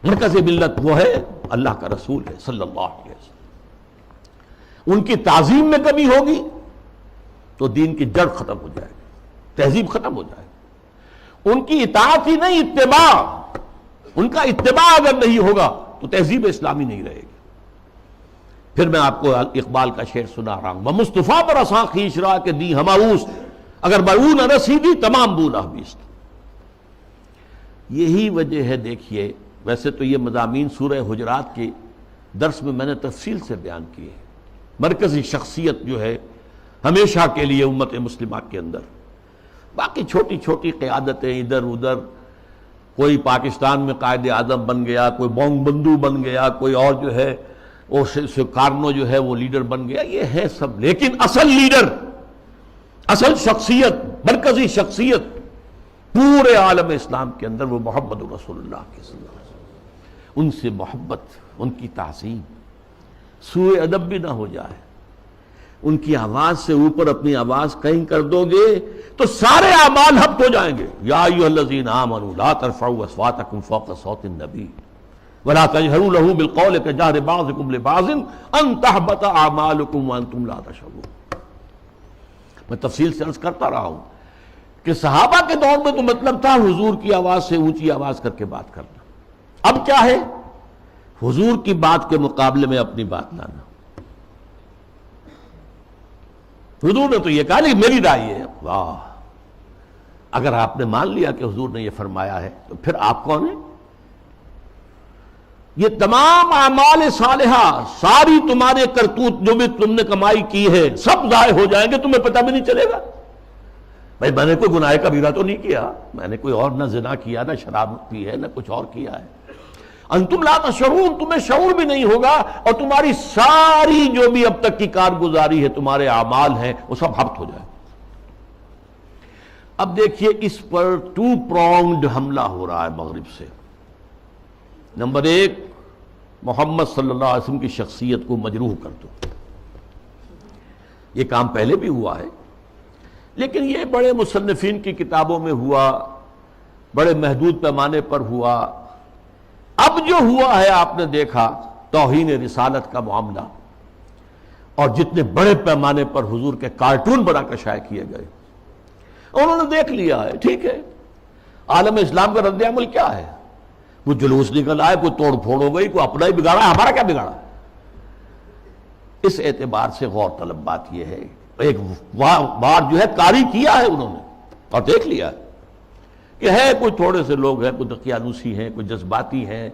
مرکز ملت وہ ہے اللہ کا رسول ہے صلی اللہ علیہ وسلم. ان کی تعظیم میں کمی ہوگی تو دین کی جڑ ختم ہو جائے گی، تہذیب ختم ہو جائے گی. ان کی اطاعت ہی نہیں، اتباع. ان کا اتباع اگر نہیں ہوگا تو تہذیب اسلامی نہیں رہے گی. پھر میں آپ کو اقبال کا شعر سنا رہا ہوں، وہ مصطفیٰ پر اساں خیش را کے دی ہماؤس، اگر برو نہ رسیدی تمام بولا بیست. یہی وجہ ہے. دیکھیے، ویسے تو یہ مضامین سورہ حجرات کے درس میں نے تفصیل سے بیان کیے. مرکزی شخصیت جو ہے ہمیشہ کے لیے امت مسلمہ کے اندر، باقی چھوٹی چھوٹی قیادتیں ادھر ادھر، کوئی پاکستان میں قائد اعظم بن گیا، کوئی بونگ بندو بن گیا، کوئی اور جو ہے وہ کارنو جو ہے وہ لیڈر بن گیا، یہ ہے سب. لیکن اصل لیڈر، اصل شخصیت، مرکزی شخصیت پورے عالم اسلام کے اندر وہ محمد رسول اللہ کے صلی اللہ علیہ وسلم. ان سے محبت، ان کی تعظیم، سوء ادب بھی نہ ہو جائے. ان کی آواز سے اوپر اپنی آواز کہیں کر دو گے تو سارے اعمال حبط ہو جائیں گے. یا ایھا الذین آمنوا لا ترفعوا اصواتکم فوق صوت النبی ولا تجهروا له بالقول كجهر بعضكم لبعض ان تحبط اعمالكم وانتم لا تشعرون. میں تفصیل سے عرض کرتا رہا ہوں کہ صحابہ کے دور میں تو مطلب تھا حضور کی آواز سے اونچی آواز کر کے بات کرنا. اب کیا ہے؟ حضور کی بات کے مقابلے میں اپنی بات لانا. حضور نے تو یہ کہا نہیں میری رائے ہے. واہ، اگر آپ نے مان لیا کہ حضور نے یہ فرمایا ہے تو پھر آپ کون ہیں؟ یہ تمام اعمال صالحہ، ساری تمہارے کرتوت جو بھی تم نے کمائی کی ہے سب ضائع ہو جائیں گے، تمہیں پتہ بھی نہیں چلے گا. بھائی میں نے کوئی گناہ کبیرہ تو نہیں کیا، میں نے کوئی اور نہ زنا کیا، نہ شراب پی ہے، نہ کچھ اور کیا ہے. انتم لا تشعرون، تمہیں شعور بھی نہیں ہوگا، اور تمہاری ساری جو بھی اب تک کی کارگزاری ہے، تمہارے اعمال ہیں، وہ سب ہبط ہو جائے۔ اب دیکھیے اس پر 2 pronged حملہ ہو رہا ہے مغرب سے۔ نمبر 1، محمد صلی اللہ علیہ وسلم کی شخصیت کو مجروح کر دو۔ یہ کام پہلے بھی ہوا ہے، لیکن یہ بڑے مصنفین کی کتابوں میں ہوا، بڑے محدود پیمانے پر ہوا۔ اب جو ہوا ہے آپ نے دیکھا توہین رسالت کا معاملہ، اور جتنے بڑے پیمانے پر حضور کے کارٹون بنا کر شائع کیے گئے، انہوں نے دیکھ لیا ہے، ٹھیک ہے، عالم اسلام کا رد عمل کیا ہے؟ کوئی جلوس نکل آئے، کوئی توڑ پھوڑ ہو گئی، کوئی اپنا ہی بگاڑا، ہمارا کیا بگاڑا؟ اس اعتبار سے غور طلب بات یہ ہے، ایک بار جو ہے کاری کیا ہے انہوں نے، اور دیکھ لیا ہے کہ ہے کوئی تھوڑے سے لوگ ہیں، کوئی دقیانوسی ہیں، کوئی جذباتی ہیں،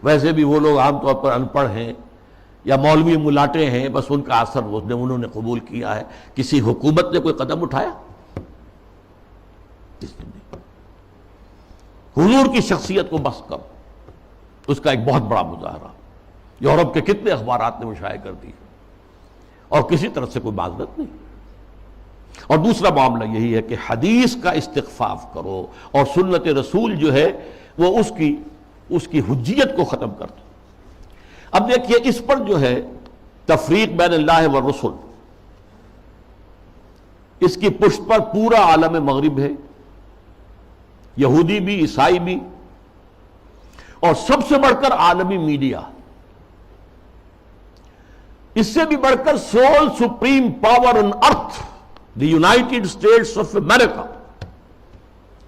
ویسے بھی وہ لوگ عام طور پر ان پڑھ ہیں یا مولوی ملاٹے ہیں، بس ان کا اثر انہوں نے قبول کیا ہے۔ کسی حکومت نے کوئی قدم اٹھایا؟ حضور کی شخصیت کو بس کر، اس کا ایک بہت بڑا مظاہرہ یورپ کے کتنے اخبارات نے وہ شائع کر دی، اور کسی طرف سے کوئی معذرت نہیں۔ اور دوسرا معاملہ یہی ہے کہ حدیث کا استخفاف کرو، اور سنت رسول جو ہے وہ اس کی حجیت کو ختم کر دو۔ اب دیکھیے اس پر جو ہے تفریق بین اللہ والرسل، اس کی پشت پر پورا عالم مغرب ہے، یہودی بھی، عیسائی بھی، اور سب سے بڑھ کر عالمی میڈیا، اس سے بھی بڑھ کر civil supreme power on earth, the United States of America,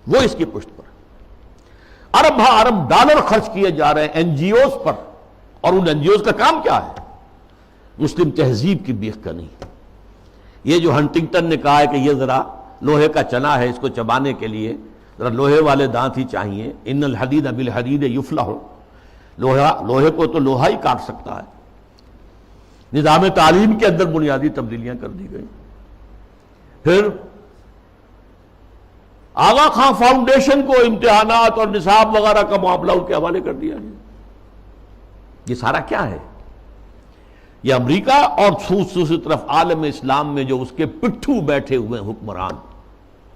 وہ اس کی پشت پر ارب ارب ڈالر خرچ کیے جا رہے ہیں این جی اوز پر، اور ان این جی اوز کا کام کیا ہے؟ مسلم تہذیب کی بیخ کا نہیں۔ یہ جو ہنٹنگٹن نے کہا ہے کہ یہ ذرا لوہے کا چنا ہے، اس کو چبانے کے لیے ذرا لوہے والے دانت ہی چاہیے، ان الحدید بالحدید یفلح، لوہے کو تو لوہا ہی کاٹ سکتا ہے۔ نظام تعلیم کے اندر بنیادی تبدیلیاں کر دی گئی۔ پھر آغا خان فاؤنڈیشن کو امتحانات اور نصاب وغیرہ کا معاملہ ان کے حوالے کر دیا گیا۔ یہ سارا کیا ہے؟ یہ امریکہ اور دوسری طرف عالم اسلام میں جو اس کے پٹھو بیٹھے ہوئے حکمران،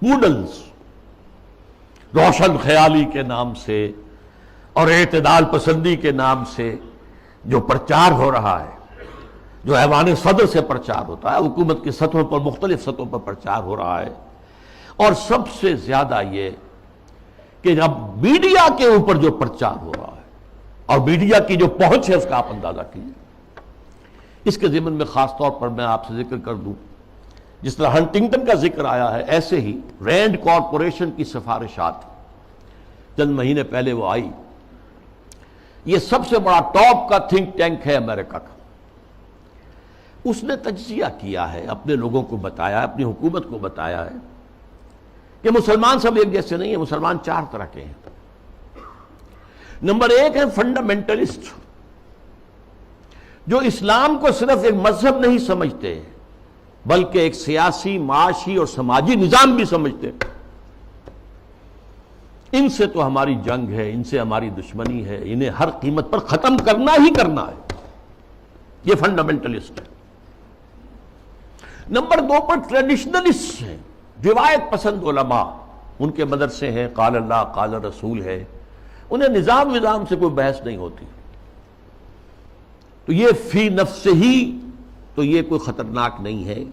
پوڈلز، روشن خیالی کے نام سے اور اعتدال پسندی کے نام سے جو پرچار ہو رہا ہے، جو ایوان صدر سے پرچار ہوتا ہے، حکومت کی سطحوں پر، مختلف سطحوں پر پرچار ہو رہا ہے، اور سب سے زیادہ یہ کہ اب میڈیا کے اوپر جو پرچار ہو رہا ہے، اور میڈیا کی جو پہنچ ہے اس کا آپ اندازہ کیجیے۔ اس کے ضمن میں خاص طور پر میں آپ سے ذکر کر دوں، جس طرح ہنٹنگٹن کا ذکر آیا ہے، ایسے ہی رینڈ کارپوریشن کی سفارشات چند مہینے پہلے وہ آئی۔ یہ سب سے بڑا ٹاپ کا تھنک ٹینک ہے امریکہ کا۔ اس نے تجزیہ کیا ہے، اپنے لوگوں کو بتایا، اپنی حکومت کو بتایا ہے کہ مسلمان سب ایک جیسے نہیں ہیں، مسلمان 4 طرح کے ہیں۔ نمبر 1 ہے فنڈامنٹلسٹ، جو اسلام کو صرف ایک مذہب نہیں سمجھتے بلکہ ایک سیاسی، معاشی اور سماجی نظام بھی سمجھتے۔ ان سے تو ہماری جنگ ہے، ان سے ہماری دشمنی ہے، انہیں ہر قیمت پر ختم کرنا ہی کرنا ہے، یہ فنڈامنٹلسٹ ہے۔ نمبر 2 پر ٹریڈیشنلسٹ ہیں، روایت پسند علماء، ان کے مدرسے ہیں، قال اللہ قال رسول ہے، انہیں نظام سے کوئی بحث نہیں ہوتی، تو یہ فی نفس ہی تو یہ کوئی خطرناک نہیں ہے،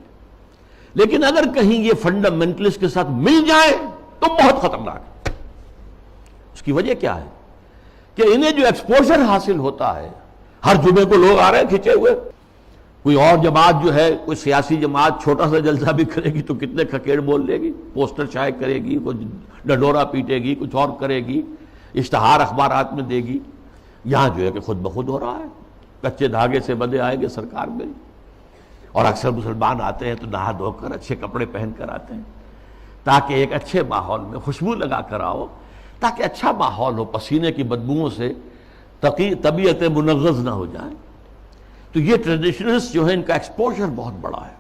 لیکن اگر کہیں یہ فنڈامنٹلسٹ کے ساتھ مل جائیں تو بہت خطرناک ہے۔ اس کی وجہ کیا ہے کہ انہیں جو ایکسپوژر حاصل ہوتا ہے، ہر جمعے کو لوگ آ رہے ہیں کھچے ہوئے، کوئی اور جماعت جو ہے، کوئی سیاسی جماعت چھوٹا سا جلسہ بھی کرے گی تو کتنے کھکیڑ بول لے گی، پوسٹر شائع کرے گی، کوئی ڈنڈورا پیٹے گی، کچھ اور کرے گی، اشتہار اخبارات میں دے گی۔ یہاں جو ہے کہ خود بخود ہو رہا ہے، کچے دھاگے سے بندھے آئیں گے سرکار میں، اور اکثر مسلمان آتے ہیں تو نہا دھو کر اچھے کپڑے پہن کر آتے ہیں، تاکہ ایک اچھے ماحول میں خوشبو لگا کر آؤ، تاکہ اچھا ماحول ہو، پسینے کی بدبوؤں سے طبیعتیں منغص نہ ہو جائیں۔ تو یہ ٹریڈیشنلسٹ جو ہے ان کا ایکسپوژر بہت بڑا ہے،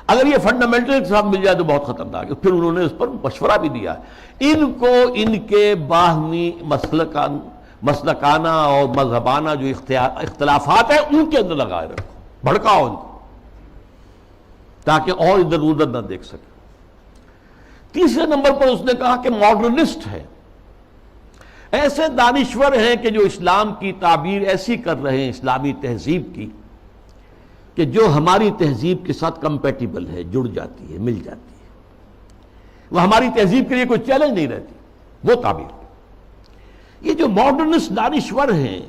اگر یہ فنڈامنٹل کے ساتھ مل جائے تو بہت خطرناک ہے۔ پھر انہوں نے اس پر مشورہ بھی دیا ہے، ان کو ان کے باہمی مسلکانہ اور مذہبانہ جو اختلافات ہیں ان کے اندر لگائے رکھو، بھڑکاؤ ان کو تاکہ اور ادھر ادھر نہ دیکھ سکے۔ تیسرے نمبر پر اس نے کہا کہ ماڈرنسٹ ہے، ایسے دانشور ہیں کہ جو اسلام کی تعبیر ایسی کر رہے ہیں اسلامی تہذیب کی کہ جو ہماری تہذیب کے ساتھ کمپیٹیبل ہے، جڑ جاتی ہے، مل جاتی ہے، وہ ہماری تہذیب کے لیے کوئی چیلنج نہیں رہتی، وہ تعبیر۔ یہ جو ماڈرنسٹ دانشور ہیں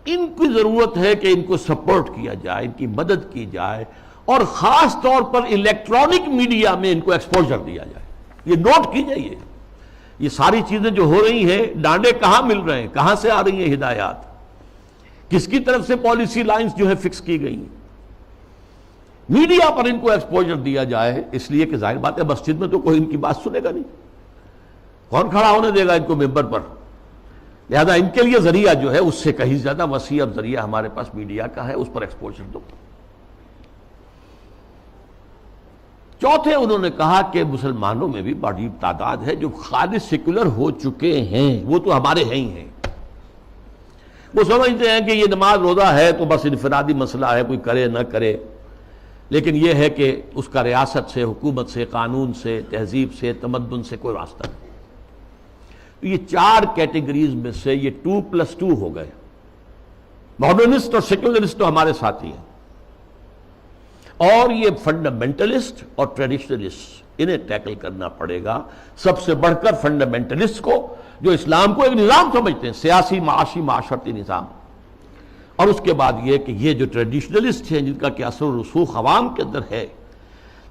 ان کی ضرورت ہے کہ ان کو سپورٹ کیا جائے، ان کی مدد کی جائے، اور خاص طور پر الیکٹرانک میڈیا میں ان کو ایکسپوجر دیا جائے۔ یہ نوٹ کیجئے، یہ ساری چیزیں جو ہو رہی ہیں، ڈانڈے کہاں مل رہے ہیں، کہاں سے آ رہی ہیں ہدایات، کس کی طرف سے پالیسی لائنز جو ہے فکس کی گئی ہیں، میڈیا پر ان کو ایکسپوجر دیا جائے، اس لیے کہ ظاہر بات ہے مسجد میں تو کوئی ان کی بات سنے گا نہیں، کون کھڑا ہونے دے گا ان کو ممبر پر، لہذا ان کے لیے ذریعہ جو ہے اس سے کہیں زیادہ وسیع اب ذریعہ ہمارے پاس میڈیا کا ہے، اس پر ایکسپوجر دو۔ چوتھے انہوں نے کہا کہ مسلمانوں میں بھی بڑی تعداد ہے جو خالص سیکولر ہو چکے ہیں، وہ تو ہمارے ہیں ہی ہیں، وہ سمجھتے ہیں کہ یہ نماز روزہ ہے تو بس انفرادی مسئلہ ہے، کوئی کرے نہ کرے، لیکن یہ ہے کہ اس کا ریاست سے، حکومت سے، قانون سے، تہذیب سے، تمدن سے کوئی واسطہ نہیں۔ یہ چار کیٹیگریز میں سے یہ 2+2 ہو گئے، ماڈرنسٹ اور سیکولرسٹ تو ہمارے ساتھی ہیں، اور یہ فنڈامنٹلسٹ اور ٹریڈیشنلسٹ، انہیں ٹیکل کرنا پڑے گا، سب سے بڑھ کر فنڈامنٹلسٹ کو جو اسلام کو ایک نظام سمجھتے ہیں، سیاسی، معاشی، معاشرتی نظام، اور اس کے بعد یہ کہ یہ جو ٹریڈیشنلسٹ ہیں جن کا کہ اثر و رسوخ عوام کے اندر ہے،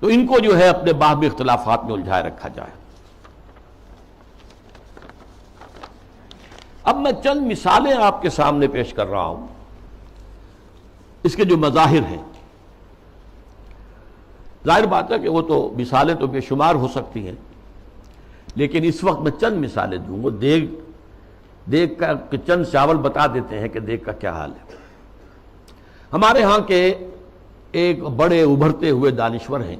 تو ان کو جو ہے اپنے باہمی اختلافات میں الجھائے رکھا جائے۔ اب میں چند مثالیں آپ کے سامنے پیش کر رہا ہوں اس کے جو مظاہر ہیں۔ ظاہر بات ہے کہ وہ تو مثالیں تو بے شمار ہو سکتی ہیں، لیکن اس وقت میں چند مثالیں دوں گا۔ دیگ کا کہ چند چاول بتا دیتے ہیں کہ دیگ کا کیا حال ہے۔ ہمارے ہاں کے ایک بڑے ابھرتے ہوئے دانشور ہیں،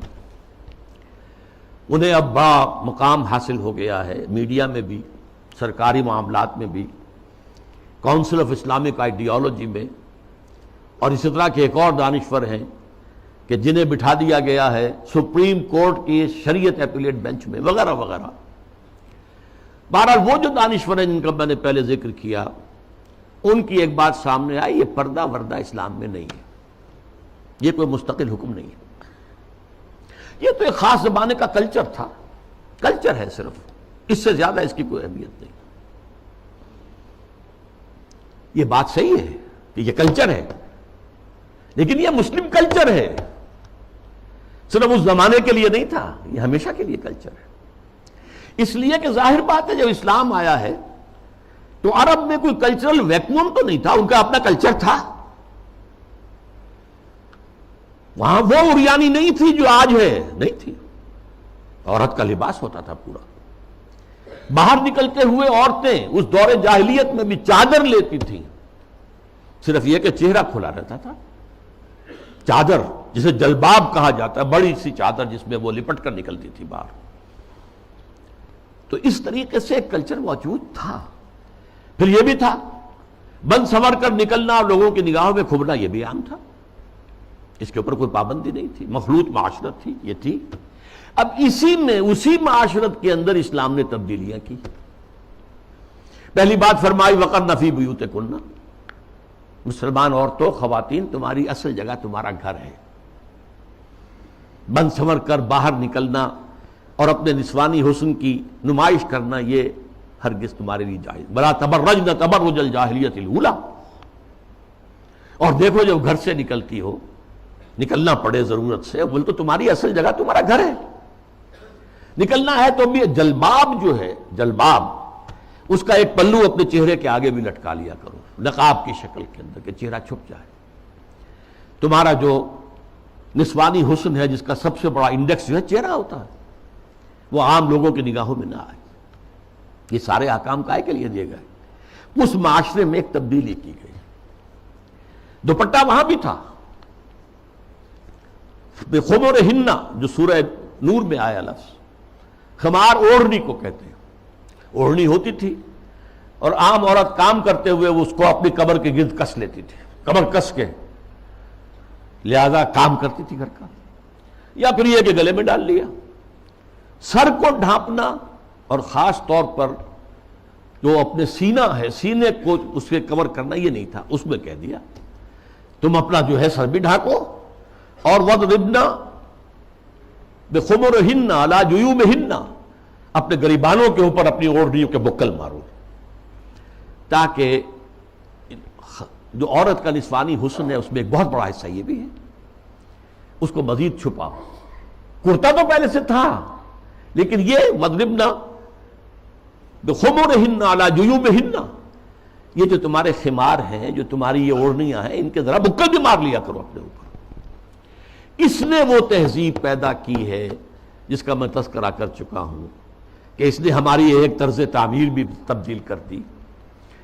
انہیں اب بڑا مقام حاصل ہو گیا ہے، میڈیا میں بھی، سرکاری معاملات میں بھی، کونسل آف اسلامک آئیڈیالوجی میں، اور اسی طرح کے ایک اور دانشور ہیں کہ جنہیں بٹھا دیا گیا ہے سپریم کورٹ کی شریعت اپیلیٹ بینچ میں، وغیرہ وغیرہ۔ بہرحال وہ جو دانشور ہیں جن کا میں نے پہلے ذکر کیا، ان کی ایک بات سامنے آئی، یہ پردہ وردہ اسلام میں نہیں ہے، یہ کوئی مستقل حکم نہیں ہے، یہ تو ایک خاص زمانے کا کلچر تھا، کلچر ہے صرف، اس سے زیادہ اس کی کوئی اہمیت نہیں۔ یہ بات صحیح ہے کہ یہ کلچر ہے، لیکن یہ مسلم کلچر ہے، صرف اس زمانے کے لیے نہیں تھا، یہ ہمیشہ کے لیے کلچر ہے۔ اس لیے کہ ظاہر بات ہے جب اسلام آیا ہے تو عرب میں کوئی کلچرل ویکیوم تو نہیں تھا، ان کا اپنا کلچر تھا، وہاں وہ عریانی نہیں تھی جو آج ہے، نہیں تھی، عورت کا لباس ہوتا تھا پورا، باہر نکلتے ہوئے عورتیں اس دور جاہلیت میں بھی چادر لیتی تھیں، صرف یہ کہ چہرہ کھلا رہتا تھا، چادر جسے جلباب کہا جاتا ہے، بڑی سی چادر جس میں وہ لپٹ کر نکلتی تھی باہر۔ تو اس طریقے سے ایک کلچر موجود تھا۔ پھر یہ بھی تھا بند سنور کر نکلنا اور لوگوں کی نگاہوں میں کھبنا، یہ بھی عام تھا، اس کے اوپر کوئی پابندی نہیں تھی، مخلوط معاشرت تھی، یہ تھی۔ اب اسی معاشرت کے اندر اسلام نے تبدیلیاں کی۔ پہلی بات فرمائی وَقَرْنَ فِي بُيُوتِكُنَّ، مسلمان عورتوں، خواتین، تمہاری اصل جگہ تمہارا گھر ہے، بند سنور کر باہر نکلنا اور اپنے نسوانی حسن کی نمائش کرنا یہ ہرگز تمہارے لیے جائز۔ وَلَا تَبَرَّجْنَ تَبَرُّجَ الْجَاهِلِيَّةِ الْأُولَىٰ، اور دیکھو جب گھر سے نکلتی ہو، نکلنا پڑے ضرورت سے، بول تو تمہاری اصل جگہ تمہارا گھر ہے، نکلنا ہے تو بھی جلباب جو ہے، جلباب اس کا ایک پلو اپنے چہرے کے آگے بھی لٹکا لیا کرو، نقاب کی شکل کے اندر، کہ چہرہ چھپ جائے۔ تمہارا جو نسوانی حسن ہے جس کا سب سے بڑا انڈیکس جو ہے چہرہ ہوتا ہے، وہ عام لوگوں کی نگاہوں میں نہ آئے۔ یہ سارے احکام کائے کے لیے دیے گئے۔ اس معاشرے میں ایک تبدیلی کی گئی۔ دوپٹہ وہاں بھی تھا، خمرہن جو سورہ نور میں آیا لفظ، خمار اوڑھنی کو کہتے ہیں، اوڑھنی ہوتی تھی اور عام عورت کام کرتے ہوئے اس کو اپنی کمر کے گرد کس لیتی تھی، کمر کس کے، لہذا کام کرتی تھی گھر کا، یا پھر یہ کہ گلے میں ڈال لیا۔ سر کو ڈھانپنا اور خاص طور پر جو اپنے سینہ ہے، سینے کو اس کے کور کرنا، یہ نہیں تھا، اس میں کہہ دیا تم اپنا جو ہے سر بھی ڈھانکو، اور وَضْرِبْنَ بِخُمُرِهِنَّ عَلَى جُيُوبِهِنَّ، اپنے گریبانوں کے اوپر اپنی اوڑھنیوں کے بکل مارو، تاکہ جو عورت کا نسوانی حسن ہے اس میں ایک بہت بڑا حصہ یہ بھی ہے، اس کو مزید چھپاؤ۔ کرتا تو پہلے سے تھا، لیکن یہ وَضْرِبْنَ بِخُمُرِهِنَّ عَلَى جُيُوبِهِنَّ، یہ جو تمہارے خمار ہیں، جو تمہاری یہ اوڑھنیاں ہیں، ان کے ذرا بکل بھی مار لیا کرو اپنے اوپر۔ اس نے وہ تہذیب پیدا کی ہے جس کا میں تذکرہ کر چکا ہوں کہ اس نے ہماری ایک طرز تعمیر بھی تبدیل کر دی،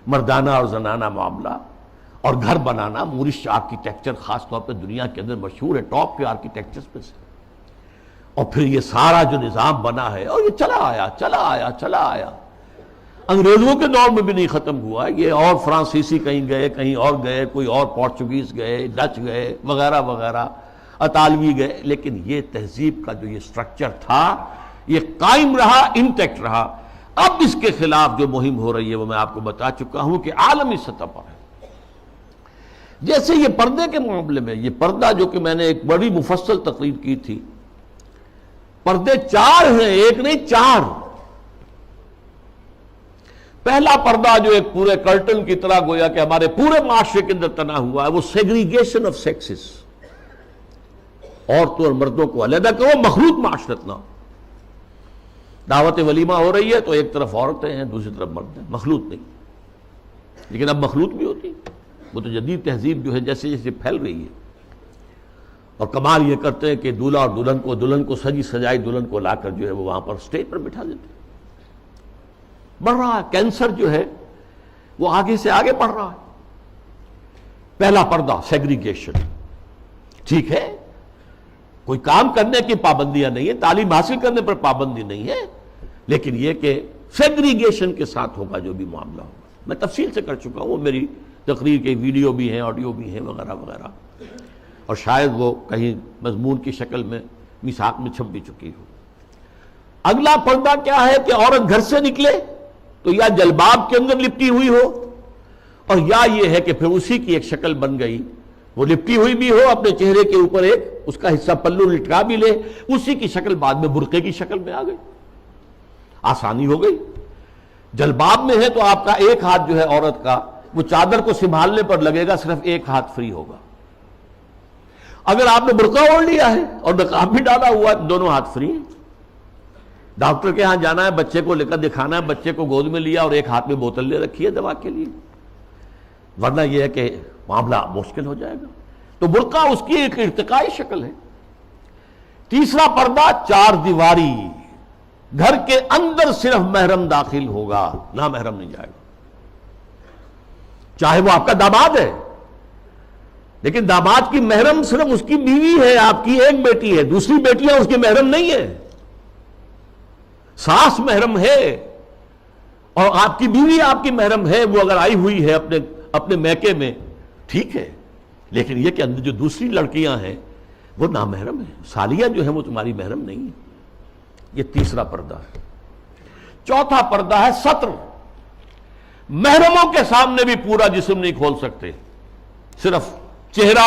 مردانہ اور زنانہ معاملہ، اور گھر بنانا، مورش آرکیٹیکچر خاص طور پہ دنیا کے اندر مشہور ہے، ٹاپ کے آرکیٹیکچرز میں سے، اور پھر یہ سارا جو نظام بنا ہے، اور یہ چلا آیا انگریزوں کے دور میں بھی نہیں ختم ہوا یہ، اور فرانسیسی کہیں گئے، کہیں اور گئے، کوئی اور پورچوگیز گئے، ڈچ گئے، وغیرہ وغیرہ، اطالوی گئے، لیکن یہ تہذیب کا جو یہ سٹرکچر تھا یہ قائم رہا، انٹیکٹ رہا۔ اب اس کے خلاف جو مہم ہو رہی ہے وہ میں آپ کو بتا چکا ہوں کہ عالمی سطح پر ہے۔ جیسے یہ پردے کے معاملے میں، یہ پردہ جو کہ میں نے ایک بڑی مفصل تقریر کی تھی، پردے 4 ہیں، ایک نہیں 4۔ پہلا پردہ جو ایک پورے کرٹن کی طرح گویا کہ ہمارے پورے معاشرے کے اندر تنا ہوا ہے، وہ سیگریگیشن آف سیکسز، عورتوں اور مردوں کو علیحدہ کرو، مخلوط معاشرت نہ ہو۔ دعوت ولیمہ ہو رہی ہے تو ایک طرف عورتیں ہیں، دوسری طرف مرد ہیں، مخلوط نہیں۔ لیکن اب مخلوط بھی ہوتی، وہ تو جدید تہذیب جو ہے جیسے جیسے پھیل رہی ہے، اور کمال یہ کرتے ہیں کہ دولہا اور دلہن کو سجی سجائی دلہن کو لا کر جو ہے وہ وہاں پر اسٹیج پر بٹھا دیتے ہیں۔ بڑھ رہا ہے کینسر جو ہے وہ آگے سے آگے بڑھ رہا ہے۔ پہلا پردہ سیگریگیشن، ٹھیک ہے، کوئی کام کرنے کی پابندیاں نہیں ہے، تعلیم حاصل کرنے پر پابندی نہیں ہے، لیکن یہ کہ سیگریگیشن کے ساتھ ہوگا جو بھی معاملہ ہوگا۔ میں تفصیل سے کر چکا ہوں، وہ میری تقریر کے ویڈیو بھی ہیں، آڈیو بھی ہیں، وغیرہ وغیرہ، اور شاید وہ کہیں مضمون کی شکل میں میثاق میں چھپ بھی چکی ہو۔ اگلا پردہ کیا ہے کہ عورت گھر سے نکلے تو یا جلباب کے اندر لپٹی ہوئی ہو، اور یا یہ ہے کہ پھر اسی کی ایک شکل بن گئی، وہ لپٹی ہوئی بھی ہو، اپنے چہرے کے اوپر ایک اس کا حصہ پلو لٹکا بھی لے، اسی کی شکل بعد میں برقعے کی شکل میں آ گئی، آسانی ہو گئی۔ جلباب میں ہے تو آپ کا ایک ہاتھ جو ہے عورت کا وہ چادر کو سنبھالنے پر لگے گا، صرف ایک ہاتھ فری ہوگا۔ اگر آپ نے برقع اوڑھ لیا ہے اور نقاب بھی ڈالا ہوا ہے، دونوں ہاتھ فری ہیں۔ ڈاکٹر کے ہاں جانا ہے، بچے کو لے کر دکھانا ہے، بچے کو گود میں لیا اور ایک ہاتھ میں بوتل لے رکھی ہے دوا کے لیے، ورنہ یہ ہے کہ معاملہ مشکل ہو جائے گا۔ تو برقع اس کی ایک ارتقائی شکل ہے۔ تیسرا پردہ 4 دیواری، گھر کے اندر صرف محرم داخل ہوگا، نہ محرم نہیں جائے گا، چاہے وہ آپ کا داماد ہے، لیکن داماد کی محرم صرف اس کی بیوی ہے، آپ کی ایک بیٹی ہے، دوسری بیٹیاں اس کی محرم نہیں ہے۔ ساس محرم ہے اور آپ کی بیوی آپ کی محرم ہے، وہ اگر آئی ہوئی ہے اپنے میکے میں ٹھیک ہے، لیکن یہ کہ اندر جو دوسری لڑکیاں ہیں وہ نامحرم ہیں، سالیاں جو ہیں وہ تمہاری محرم نہیں ہیں۔ یہ تیسرا پردہ ہے۔ چوتھا پردہ ہے ستر، محرموں کے سامنے بھی پورا جسم نہیں کھول سکتے، صرف چہرہ،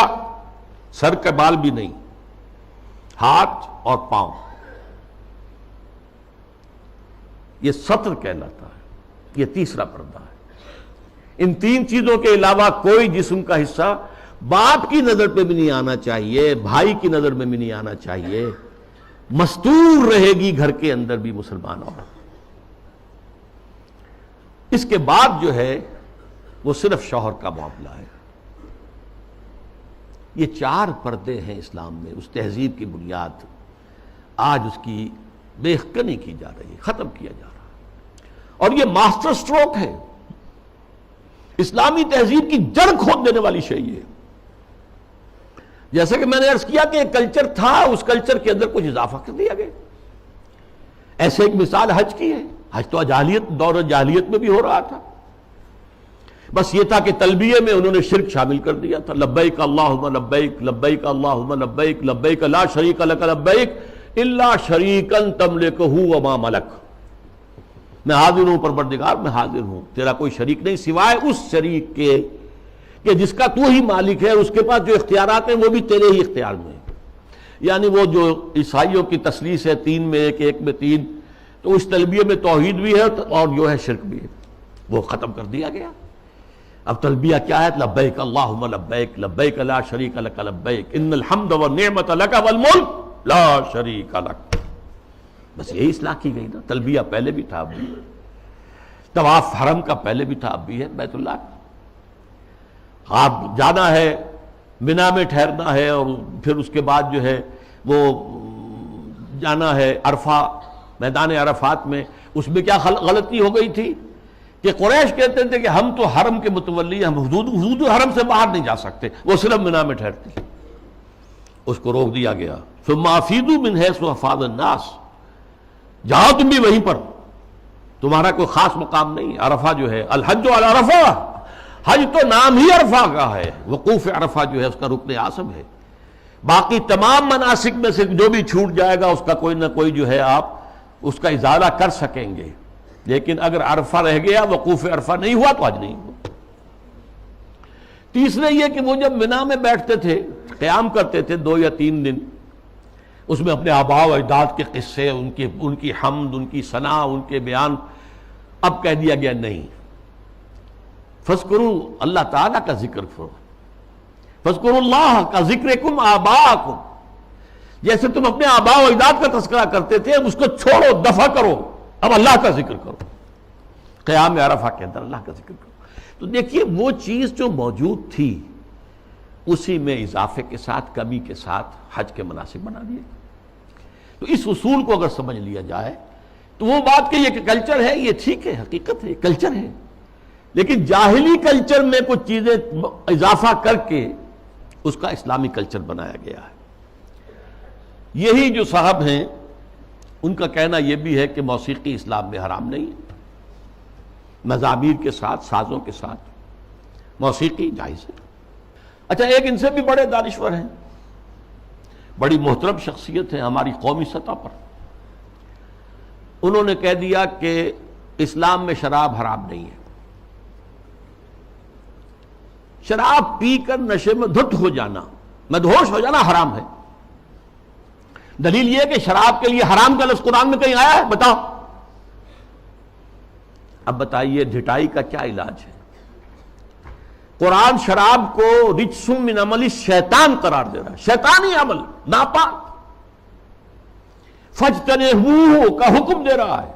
سر کے بال بھی نہیں، ہاتھ اور پاؤں، یہ ستر کہلاتا ہے۔ یہ تیسرا پردہ ہے۔ ان 3 چیزوں کے علاوہ کوئی جسم کا حصہ باپ کی نظر پہ بھی نہیں آنا چاہیے، بھائی کی نظر میں بھی نہیں آنا چاہیے، مستور رہے گی گھر کے اندر بھی مسلمان عورت۔ اس کے بعد جو ہے وہ صرف شوہر کا معاملہ ہے۔ یہ 4 پردے ہیں اسلام میں، اس تہذیب کی بنیاد آج اس کی بے خکنی کی جا رہی ہے، ختم کیا جا رہا ہے، اور یہ ماسٹر سٹروک ہے، اسلامی تہذیب کی جڑ کھود دینے والی شے ہے۔ جیسے کہ میں نے عرض کیا کہ ایک کلچر تھا، اس کلچر کے اندر کچھ اضافہ کر دیا گیا۔ ایسے ایک مثال حج کی ہے، حج تو جاہلیت، دور جاہلیت میں بھی ہو رہا تھا، بس یہ تھا کہ تلبیے میں انہوں نے شرک شامل کر دیا تھا، لبیک اللہم لبیک لبیک اللہم لبیک لبیک لا شریک لک لبیک الا شریکا تملکہ وما ملک، میں حاضر ہوں پروردگار، میں حاضر ہوں، تیرا کوئی شریک نہیں سوائے اس شریک کے کہ جس کا تو ہی مالک ہے، اس کے پاس جو اختیارات ہیں وہ بھی تیرے ہی اختیار میں ہیں۔ یعنی وہ جو عیسائیوں کی تثلیث ہے 3 میں 1 1 میں 3، تو اس تلبیہ میں توحید بھی ہے اور جو ہے شرک بھی ہے، وہ ختم کر دیا گیا۔ اب تلبیہ کیا ہے؟ لبیک اللہم لبیک لبیک لا شریک لک لبیک ان الحمد والنعمت لک والملک لا شریک لک، بس یہی اصلاح کی گئی نا۔ تلبیہ پہلے بھی تھا، اب بھی طواف حرم کا پہلے بھی تھا، اب بھی ہے بیت اللہ کا۔ آپ جانا ہے منا میں ٹھہرنا ہے، اور پھر اس کے بعد جو ہے وہ جانا ہے عرفہ، میدان عرفات میں۔ اس میں کیا غلطی ہو گئی تھی کہ قریش کہتے تھے کہ ہم تو حرم کے متولی، ہم حدود حرم سے باہر نہیں جا سکتے، وہ صرف منا میں ٹھہرتے، اس کو روک دیا گیا۔ ثم افیضوا من حیث افاض الناس، جاؤ تم بھی وہیں پر، تمہارا کوئی خاص مقام نہیں۔ عرفہ جو ہے الحج علی عرفہ، حج تو نام ہی عرفہ کا ہے، وقوف عرفہ جو ہے اس کا رکن اعظم ہے۔ باقی تمام مناسک میں سے جو بھی چھوٹ جائے گا اس کا کوئی نہ کوئی جو ہے آپ اس کا ازالہ کر سکیں گے، لیکن اگر عرفہ رہ گیا، وقوف عرفہ نہیں ہوا تو حج نہیں ہوا۔ تیسرے یہ کہ وہ جب منا میں بیٹھتے تھے، قیام کرتے تھے 2 یا 3 دن، اس میں اپنے آباء و اجداد کے قصے، ان کی حمد، ان کی ثنا، ان کے بیان، اب کہہ دیا گیا نہیں، فاذکروا اللہ تعالیٰ کا ذکر کرو، فاذکروا اللہ کا ذکرکم آباءکم، جیسے تم اپنے آباء و اجداد کا تذکرہ کرتے تھے، اب اس کو چھوڑو، دفع کرو، اب اللہ کا ذکر کرو، قیام عرفہ کے اندر اللہ کا ذکر کرو۔ تو دیکھیے وہ چیز جو موجود تھی اسی میں اضافے کے ساتھ، کمی کے ساتھ حج کے مناسک بنا دیے۔ تو اس اصول کو اگر سمجھ لیا جائے تو وہ بات کہ یہ کلچر ہے، یہ ٹھیک ہے، حقیقت ہے، کلچر ہے، لیکن جاہلی کلچر میں کچھ چیزیں اضافہ کر کے اس کا اسلامی کلچر بنایا گیا ہے۔ یہی جو صاحب ہیں ان کا کہنا یہ بھی ہے کہ موسیقی اسلام میں حرام نہیں ہے، مزامیر کے ساتھ، سازوں کے ساتھ موسیقی جائز ہے۔ اچھا، ایک ان سے بھی بڑے دانشور ہیں، بڑی محترم شخصیت ہے ہماری قومی سطح پر، انہوں نے کہہ دیا کہ اسلام میں شراب حرام نہیں ہے، شراب پی کر نشے میں دھت ہو جانا، مدہوش ہو جانا حرام ہے۔ دلیل یہ کہ شراب کے لیے حرام کا لفظ قرآن میں کہیں آیا ہے؟ بتاؤ۔ اب بتائیے ڈھٹائی کا کیا علاج ہے؟ قرآن شراب کو رجس من عمل شیطان قرار دے رہا ہے، شیطانی عمل، ناپاک، فاجتنبوہ کا حکم دے رہا ہے،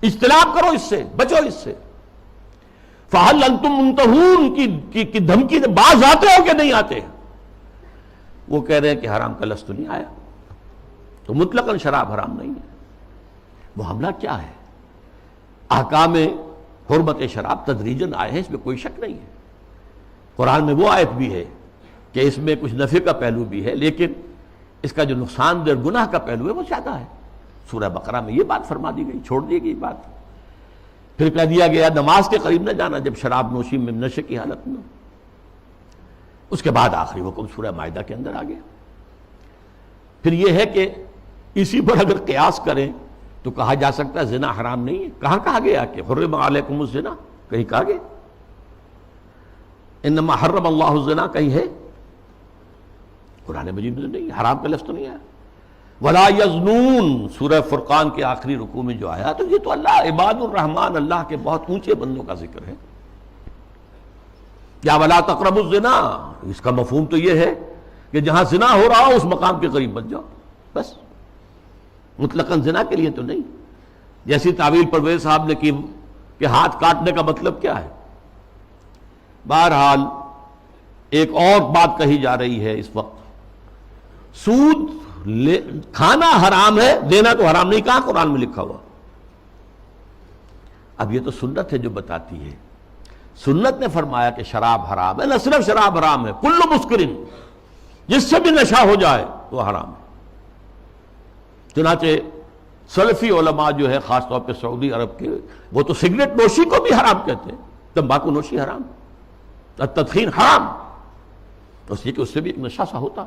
اجتناب کرو اس سے، بچو اس سے۔ فَهَلْ أَنْتُمْ مُنْتَهُونَ کی دھمکی سے باز آتے ہو کہ نہیں آتے؟ وہ کہہ رہے ہیں کہ حرام کا لفظ تو نہیں آیا، تو مطلقاً شراب حرام نہیں ہے۔ معاملہ کیا ہے؟ احکام حرمت شراب تدریجاً آئے ہیں، اس میں کوئی شک نہیں ہے۔ قرآن میں وہ آیت بھی ہے کہ اس میں کچھ نفع کا پہلو بھی ہے، لیکن اس کا جو نقصان دہ گناہ کا پہلو ہے وہ زیادہ ہے۔ سورہ بقرہ میں یہ بات فرما دی گئی، چھوڑ دی گئی بات۔ پھر کہہ دیا گیا نماز کے قریب نہ جانا جب شراب نوشی میں نشے کی حالت میں۔ اس کے بعد آخری حکم سورہ مائدہ کے اندر آ گیا۔ پھر یہ ہے کہ اسی پر اگر قیاس کریں تو کہا جا سکتا ہے زنا حرام نہیں ہے۔ کہاں کہا گیا کہ حرم علیکم الزنا؟ کہیں کہا گیا؟ انما حرم اللہ الزنا کہیں ہے؟ قرآن مجید میں نہیں، حرام کا لفظ تو نہیں آیا۔ ولا یزنون سورہ فرقان کے آخری رکوع میں جو آیا، تو یہ تو اللہ عباد الرحمن، اللہ کے بہت اونچے بندوں کا ذکر ہے۔ یا ولا تقربوا الزنا، اس کا مفہوم تو یہ ہے کہ جہاں زنا ہو رہا ہو اس مقام کے قریب مت جاؤ، بس، مطلقاً زنا کے لیے تو نہیں۔ جیسی تعویل پرویز صاحب نے کی کہ ہاتھ کاٹنے کا مطلب کیا ہے۔ بہرحال ایک اور بات کہی جا رہی ہے اس وقت، سود کھانا حرام ہے، دینا تو حرام نہیں، کہاں قرآن میں لکھا ہوا؟ اب یہ تو سنت ہے جو بتاتی ہے، سنت نے فرمایا کہ شراب حرام ہے، نہ صرف شراب حرام ہے، کل مسکرن، جس سے بھی نشہ ہو جائے وہ حرام ہے۔ چنانچہ سلفی علماء جو ہے خاص طور پہ سعودی عرب کے، وہ تو سگریٹ نوشی کو بھی حرام کہتے ہیں، تمباکو نوشی حرام، تدخین حرام، اس لیے کہ اس سے بھی ایک نشہ سا ہوتا۔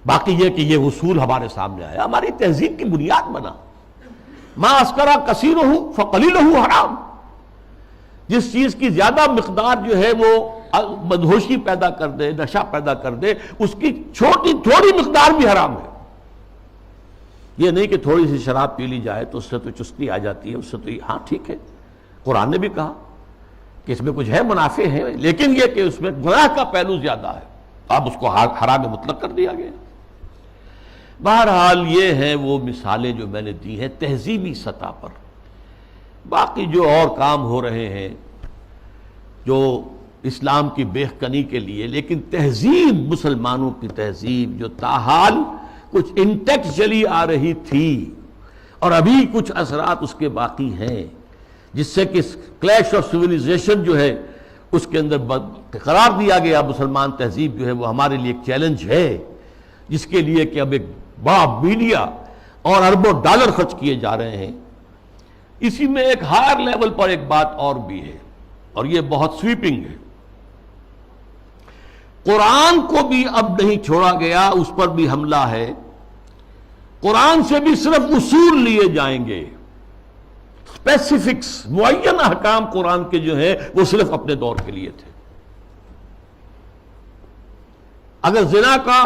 باقی یہ کہ یہ اصول ہمارے سامنے آیا، ہماری تہذیب کی بنیاد بنا۔ ما اسکرا کثیرہ فقلیلہ حرام، جس چیز کی زیادہ مقدار جو ہے وہ مدہوشی پیدا کر دے، نشہ پیدا کر دے، اس کی تھوڑی مقدار بھی حرام ہے۔ یہ نہیں کہ تھوڑی سی شراب پی لی جائے تو اس سے تو چستی آ جاتی ہے، اس سے تو ہاں ٹھیک ہے، قرآن نے بھی کہا کہ اس میں کچھ ہے منافع ہیں، لیکن یہ کہ اس میں گناہ کا پہلو زیادہ ہے، اب اس کو حرام مطلق کر دیا گیا۔ بہرحال یہ ہیں وہ مثالیں جو میں نے دی ہیں تہذیبی سطح پر۔ باقی جو اور کام ہو رہے ہیں جو اسلام کی بہکنی کے لیے، لیکن تہذیب، مسلمانوں کی تہذیب جو تاحال کچھ انٹیکٹ چلی آ رہی تھی اور ابھی کچھ اثرات اس کے باقی ہیں، جس سے کہ کلیش آف سویلائزیشن جو ہے اس کے اندر قرار دیا گیا، مسلمان تہذیب جو ہے وہ ہمارے لیے ایک چیلنج ہے، جس کے لیے کہ اب ایک بڑا میڈیا اور اربوں ڈالر خرچ کیے جا رہے ہیں۔ اسی میں ایک ہائر لیول پر ایک بات اور بھی ہے، اور یہ بہت سویپنگ ہے۔ قرآن کو بھی اب نہیں چھوڑا گیا، اس پر بھی حملہ ہے۔ قرآن سے بھی صرف اصول لیے جائیں گے، اسپیسیفکس، معین احکام قرآن کے جو ہیں وہ صرف اپنے دور کے لیے تھے۔ اگر زنا کا،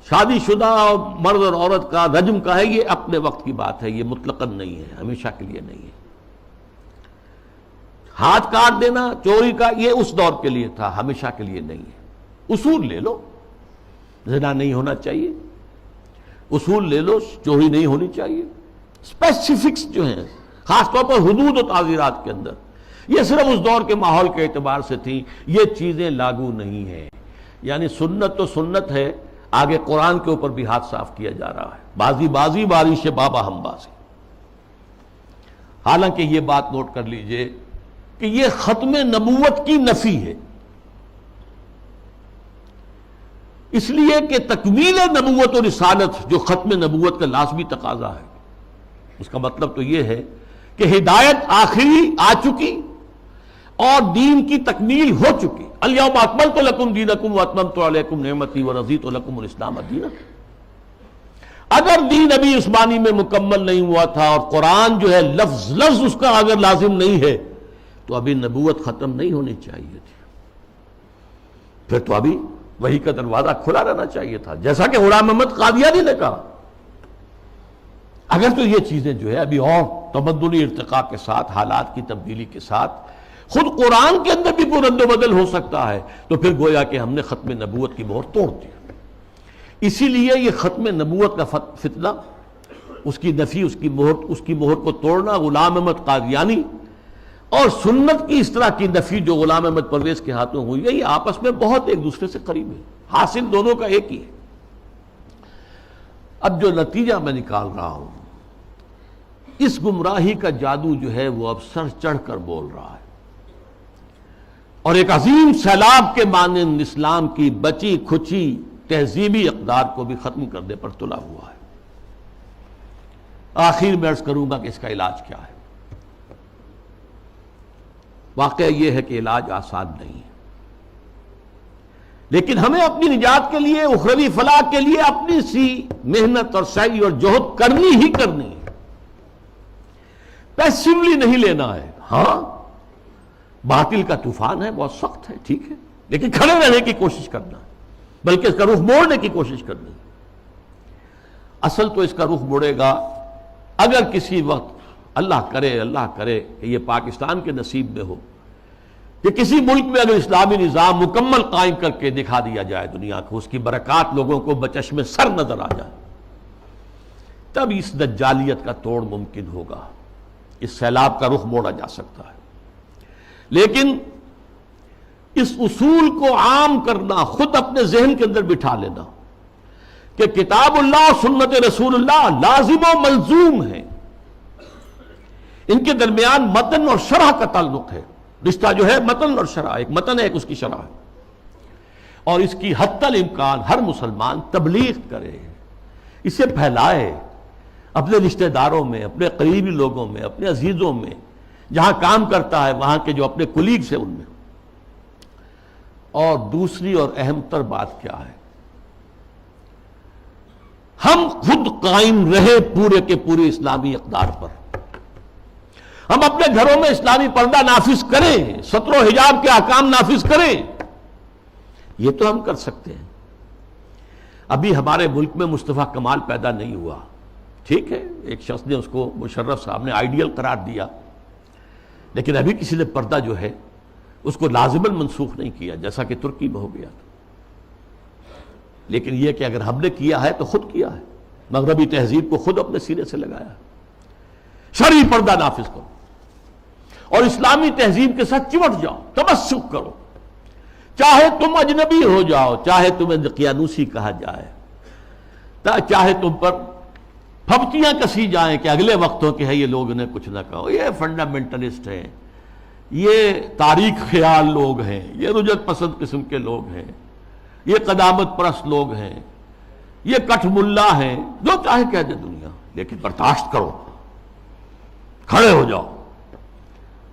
شادی شدہ مرد اور عورت کا، رجم کا ہے، یہ اپنے وقت کی بات ہے، یہ مطلقاً نہیں ہے، ہمیشہ کے لیے نہیں ہے۔ ہاتھ کاٹ دینا چوری کا، یہ اس دور کے لیے تھا، ہمیشہ کے لیے نہیں ہے۔ اصول لے لو، زنا نہیں ہونا چاہیے، اصول لے لو، چوری نہیں ہونی چاہیے۔ اسپیسیفکس جو ہیں خاص طور پر حدود و تعزیرات کے اندر، یہ صرف اس دور کے ماحول کے اعتبار سے تھی، یہ چیزیں لاگو نہیں ہیں۔ یعنی سنت تو سنت ہے، آگے قرآن کے اوپر بھی ہاتھ صاف کیا جا رہا ہے، بازی بازی بارش بابا ہم بازی۔ حالانکہ یہ بات نوٹ کر لیجئے کہ یہ ختم نبوت کی نفی ہے، اس لیے کہ تکمیل نبوت و رسالت جو ختم نبوت کا لازمی تقاضا ہے، اس کا مطلب تو یہ ہے کہ ہدایت آخری آ چکی اور دین کی تکمیل ہو چکی۔ الیوم اکملت لکم دینکم واتممت علیکم نعمتی ورضیت لکم الاسلام دینا۔ اگر دین ابھی عثمانی میں مکمل نہیں ہوا تھا اور قرآن جو ہے لفظ لفظ اس کا اگر لازم نہیں ہے تو ابھی نبوت ختم نہیں ہونی چاہیے تھی، پھر تو ابھی وحی کا دروازہ کھلا رہنا چاہیے تھا، جیسا کہ غلام محمد قادیانی نے کہا۔ اگر تو یہ چیزیں جو ہے ابھی اور تمدنی ارتقاء کے ساتھ، حالات کی تبدیلی کے ساتھ خود قرآن کے اندر بھی کوئی رد و بدل ہو سکتا ہے، تو پھر گویا کہ ہم نے ختم نبوت کی مہر توڑ دی۔ اسی لیے یہ ختم نبوت کا فتنہ، اس کی نفی، اس کی مہر کو توڑنا غلام احمد قادیانی اور سنت کی اس طرح کی نفی جو غلام احمد پرویز کے ہاتھوں ہوئی ہے، یہ آپس میں بہت ایک دوسرے سے قریب ہے، حاصل دونوں کا ایک ہی ہے۔ اب جو نتیجہ میں نکال رہا ہوں، اس گمراہی کا جادو جو ہے وہ اب سر چڑھ کر بول رہا ہے، اور ایک عظیم سیلاب کے مانند اسلام کی بچی کھچی تہذیبی اقدار کو بھی ختم کرنے پر تلا ہوا ہے۔ آخر میں عرض کروں گا کہ اس کا علاج کیا ہے۔ واقعہ یہ ہے کہ علاج آسان نہیں ہے، لیکن ہمیں اپنی نجات کے لیے، اخروی فلاح کے لیے اپنی سی محنت اور سعی اور جہد کرنی ہی کرنی ہے، پیسیولی نہیں لینا ہے۔ ہاں باطل کا طوفان ہے، بہت سخت ہے، ٹھیک ہے، لیکن کھڑے رہنے کی کوشش کرنا ہے، بلکہ اس کا رخ موڑنے کی کوشش کرنی ہے۔ اصل تو اس کا رخ مڑے گا اگر کسی وقت اللہ کرے کہ یہ پاکستان کے نصیب میں ہو کہ کسی ملک میں اگر اسلامی نظام مکمل قائم کر کے دکھا دیا جائے دنیا کو، اس کی برکات لوگوں کو بچشم سر نظر آ جائے، تب اس دجالیت کا توڑ ممکن ہوگا، اس سیلاب کا رخ موڑا جا سکتا ہے۔ لیکن اس اصول کو عام کرنا، خود اپنے ذہن کے اندر بٹھا لینا کہ کتاب اللہ اور سنت رسول اللہ لازم و ملزوم ہے، ان کے درمیان متن اور شرح کا تعلق ہے، رشتہ جو ہے متن اور شرح، ایک متن ہے ایک اس کی شرح ہے، اور اس کی حتی الامکان ہر مسلمان تبلیغ کرے، اسے پھیلائے اپنے رشتہ داروں میں، اپنے قریبی لوگوں میں، اپنے عزیزوں میں، جہاں کام کرتا ہے وہاں کے جو اپنے کولیگز ہیں ان میں. اور دوسری اور اہم تر بات کیا ہے، ہم خود قائم رہے پورے کے پورے اسلامی اقدار پر. ہم اپنے گھروں میں اسلامی پردہ نافذ کریں، ستر و حجاب کے احکام نافذ کریں. یہ تو ہم کر سکتے ہیں. ابھی ہمارے ملک میں مصطفیٰ کمال پیدا نہیں ہوا، ٹھیک ہے، ایک شخص نے اس کو، مشرف صاحب نے آئیڈیل قرار دیا، لیکن ابھی کسی نے پردہ جو ہے اس کو لازماً منسوخ نہیں کیا، جیسا کہ ترکی میں ہو گیا تھا. لیکن یہ کہ اگر ہم نے کیا ہے تو خود کیا ہے، مغربی تہذیب کو خود اپنے سینے سے لگایا. شرعی پردہ نافذ کرو اور اسلامی تہذیب کے ساتھ چمٹ جاؤ، تمسک کرو. چاہے تم اجنبی ہو جاؤ، چاہے تمہیں دقیانوسی کہا جائے، چاہے تم پر پھبتیاں کسی جائیں کہ اگلے وقتوں کے ہیں یہ لوگ، انہیں کچھ نہ کہو، یہ فنڈامنٹلسٹ ہیں، یہ تاریخ خیال لوگ ہیں، یہ رجعت پسند قسم کے لوگ ہیں، یہ قدامت پرست لوگ ہیں، یہ کٹھ ملا ہیں، جو چاہے کہہ دے دنیا، لیکن برداشت کرو، کھڑے ہو جاؤ.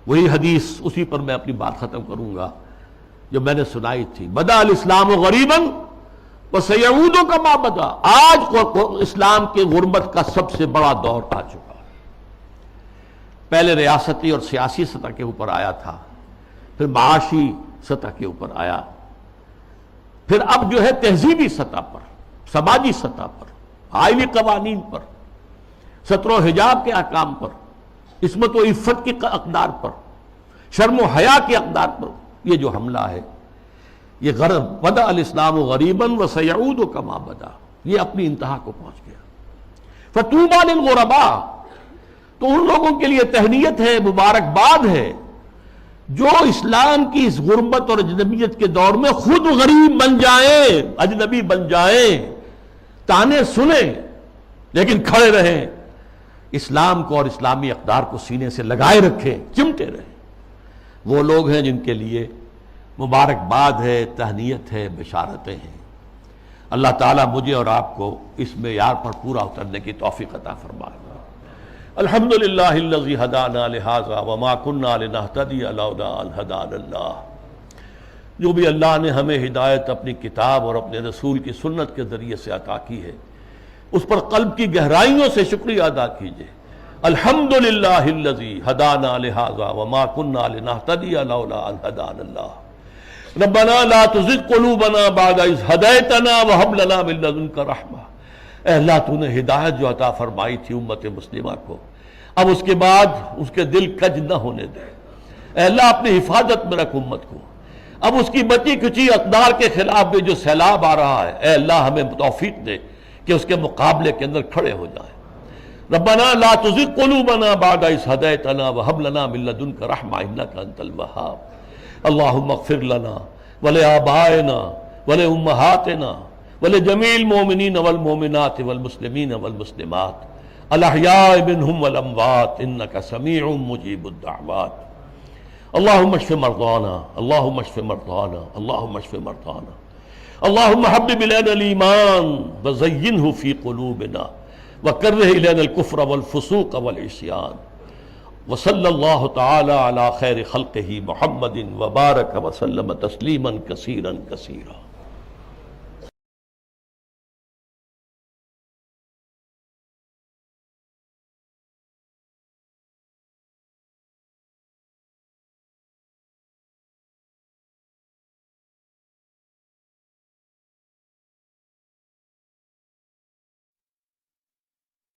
وہی حدیث، اسی پر میں اپنی بات ختم کروں گا جو میں نے سنائی تھی، بدا الاسلام غریباً وسیعود کما بدا. آج اسلام کے غربت کا سب سے بڑا دور آ چکا ہے. پہلے ریاستی اور سیاسی سطح کے اوپر آیا تھا، پھر معاشی سطح کے اوپر آیا، پھر اب جو ہے تہذیبی سطح پر، سماجی سطح پر، آئینی قوانین پر، ستر و حجاب کے احکام پر، عصمت و عفت کی اقدار پر، شرم و حیا کی اقدار پر یہ جو حملہ ہے، یہ بدا الاسلام غریباً وسیعود کما بدا، یہ اپنی انتہا کو پہنچ گیا. فطوبی للغرباء، تو ان لوگوں کے لیے تہنیت ہے، مبارکباد ہے جو اسلام کی اس غربت اور اجنبیت کے دور میں خود غریب بن جائیں، اجنبی بن جائیں، تانے سنیں لیکن کھڑے رہیں، اسلام کو اور اسلامی اقدار کو سینے سے لگائے رکھیں، چمٹے رہیں. وہ لوگ ہیں جن کے لیے مبارکباد ہے، تہنیت ہے، بشارتیں ہیں. اللہ تعالیٰ مجھے اور آپ کو اس معیار پر پورا اترنے کی توفیق عطا فرمائے. الحمدللہ الذی ہدانا لہذا وما کنا لنہتدی لولا ان ہدانا اللہ. جو بھی اللہ نے ہمیں ہدایت اپنی کتاب اور اپنے رسول کی سنت کے ذریعے سے عطا کی ہے، اس پر قلب کی گہرائیوں سے شکریہ ادا کیجئے. الحمدللہ الذی ہدانا لہذا وما کنا لنہتدی لولا ان ہدانا اللہ. ربنا لا تزغ قلوبنا بعد اذ ہدیتنا وہب لنا من لدنک رحمہ. اے اللہ تو نے ہدایت جو عطا فرمائی تھی امت مسلمہ کو، اب اس کے بعد اس کے دل کج نہ ہونے دے. اے اللہ اپنی حفاظت میں رکھ امت کو. اب اس کی بچی کچی اقدار کے خلاف بھی جو سیلاب آ رہا ہے، اے اللہ ہمیں توفیق دے کہ اس کے مقابلے کے اندر کھڑے ہو جائیں. ربنا لا تزغ قلوبنا بعد اذ ہدیتنا وہب لنا من لدنک رحمہ انک انت الوہاب. اللہم اغفر لنا ولآبائنا ولأمہاتنا ولجمیع المؤمنین والمؤمنات والمسلمین والمسلمات الاحیاء منہم والاموات انک سمیع مجیب الدعوات. اللہم اشف مرضانا، اللہم اشف مرضانا، اللہم اشف مرضانا. اللہم حبب الینا الایمان وزینہ فی قلوبنا وکرہ الینا الکفر والفسوق والعصیان. وصلی اللہ تعالی علی خیر خلقہ محمد وبارک وسلم تسلیما کثیرا کثیرا.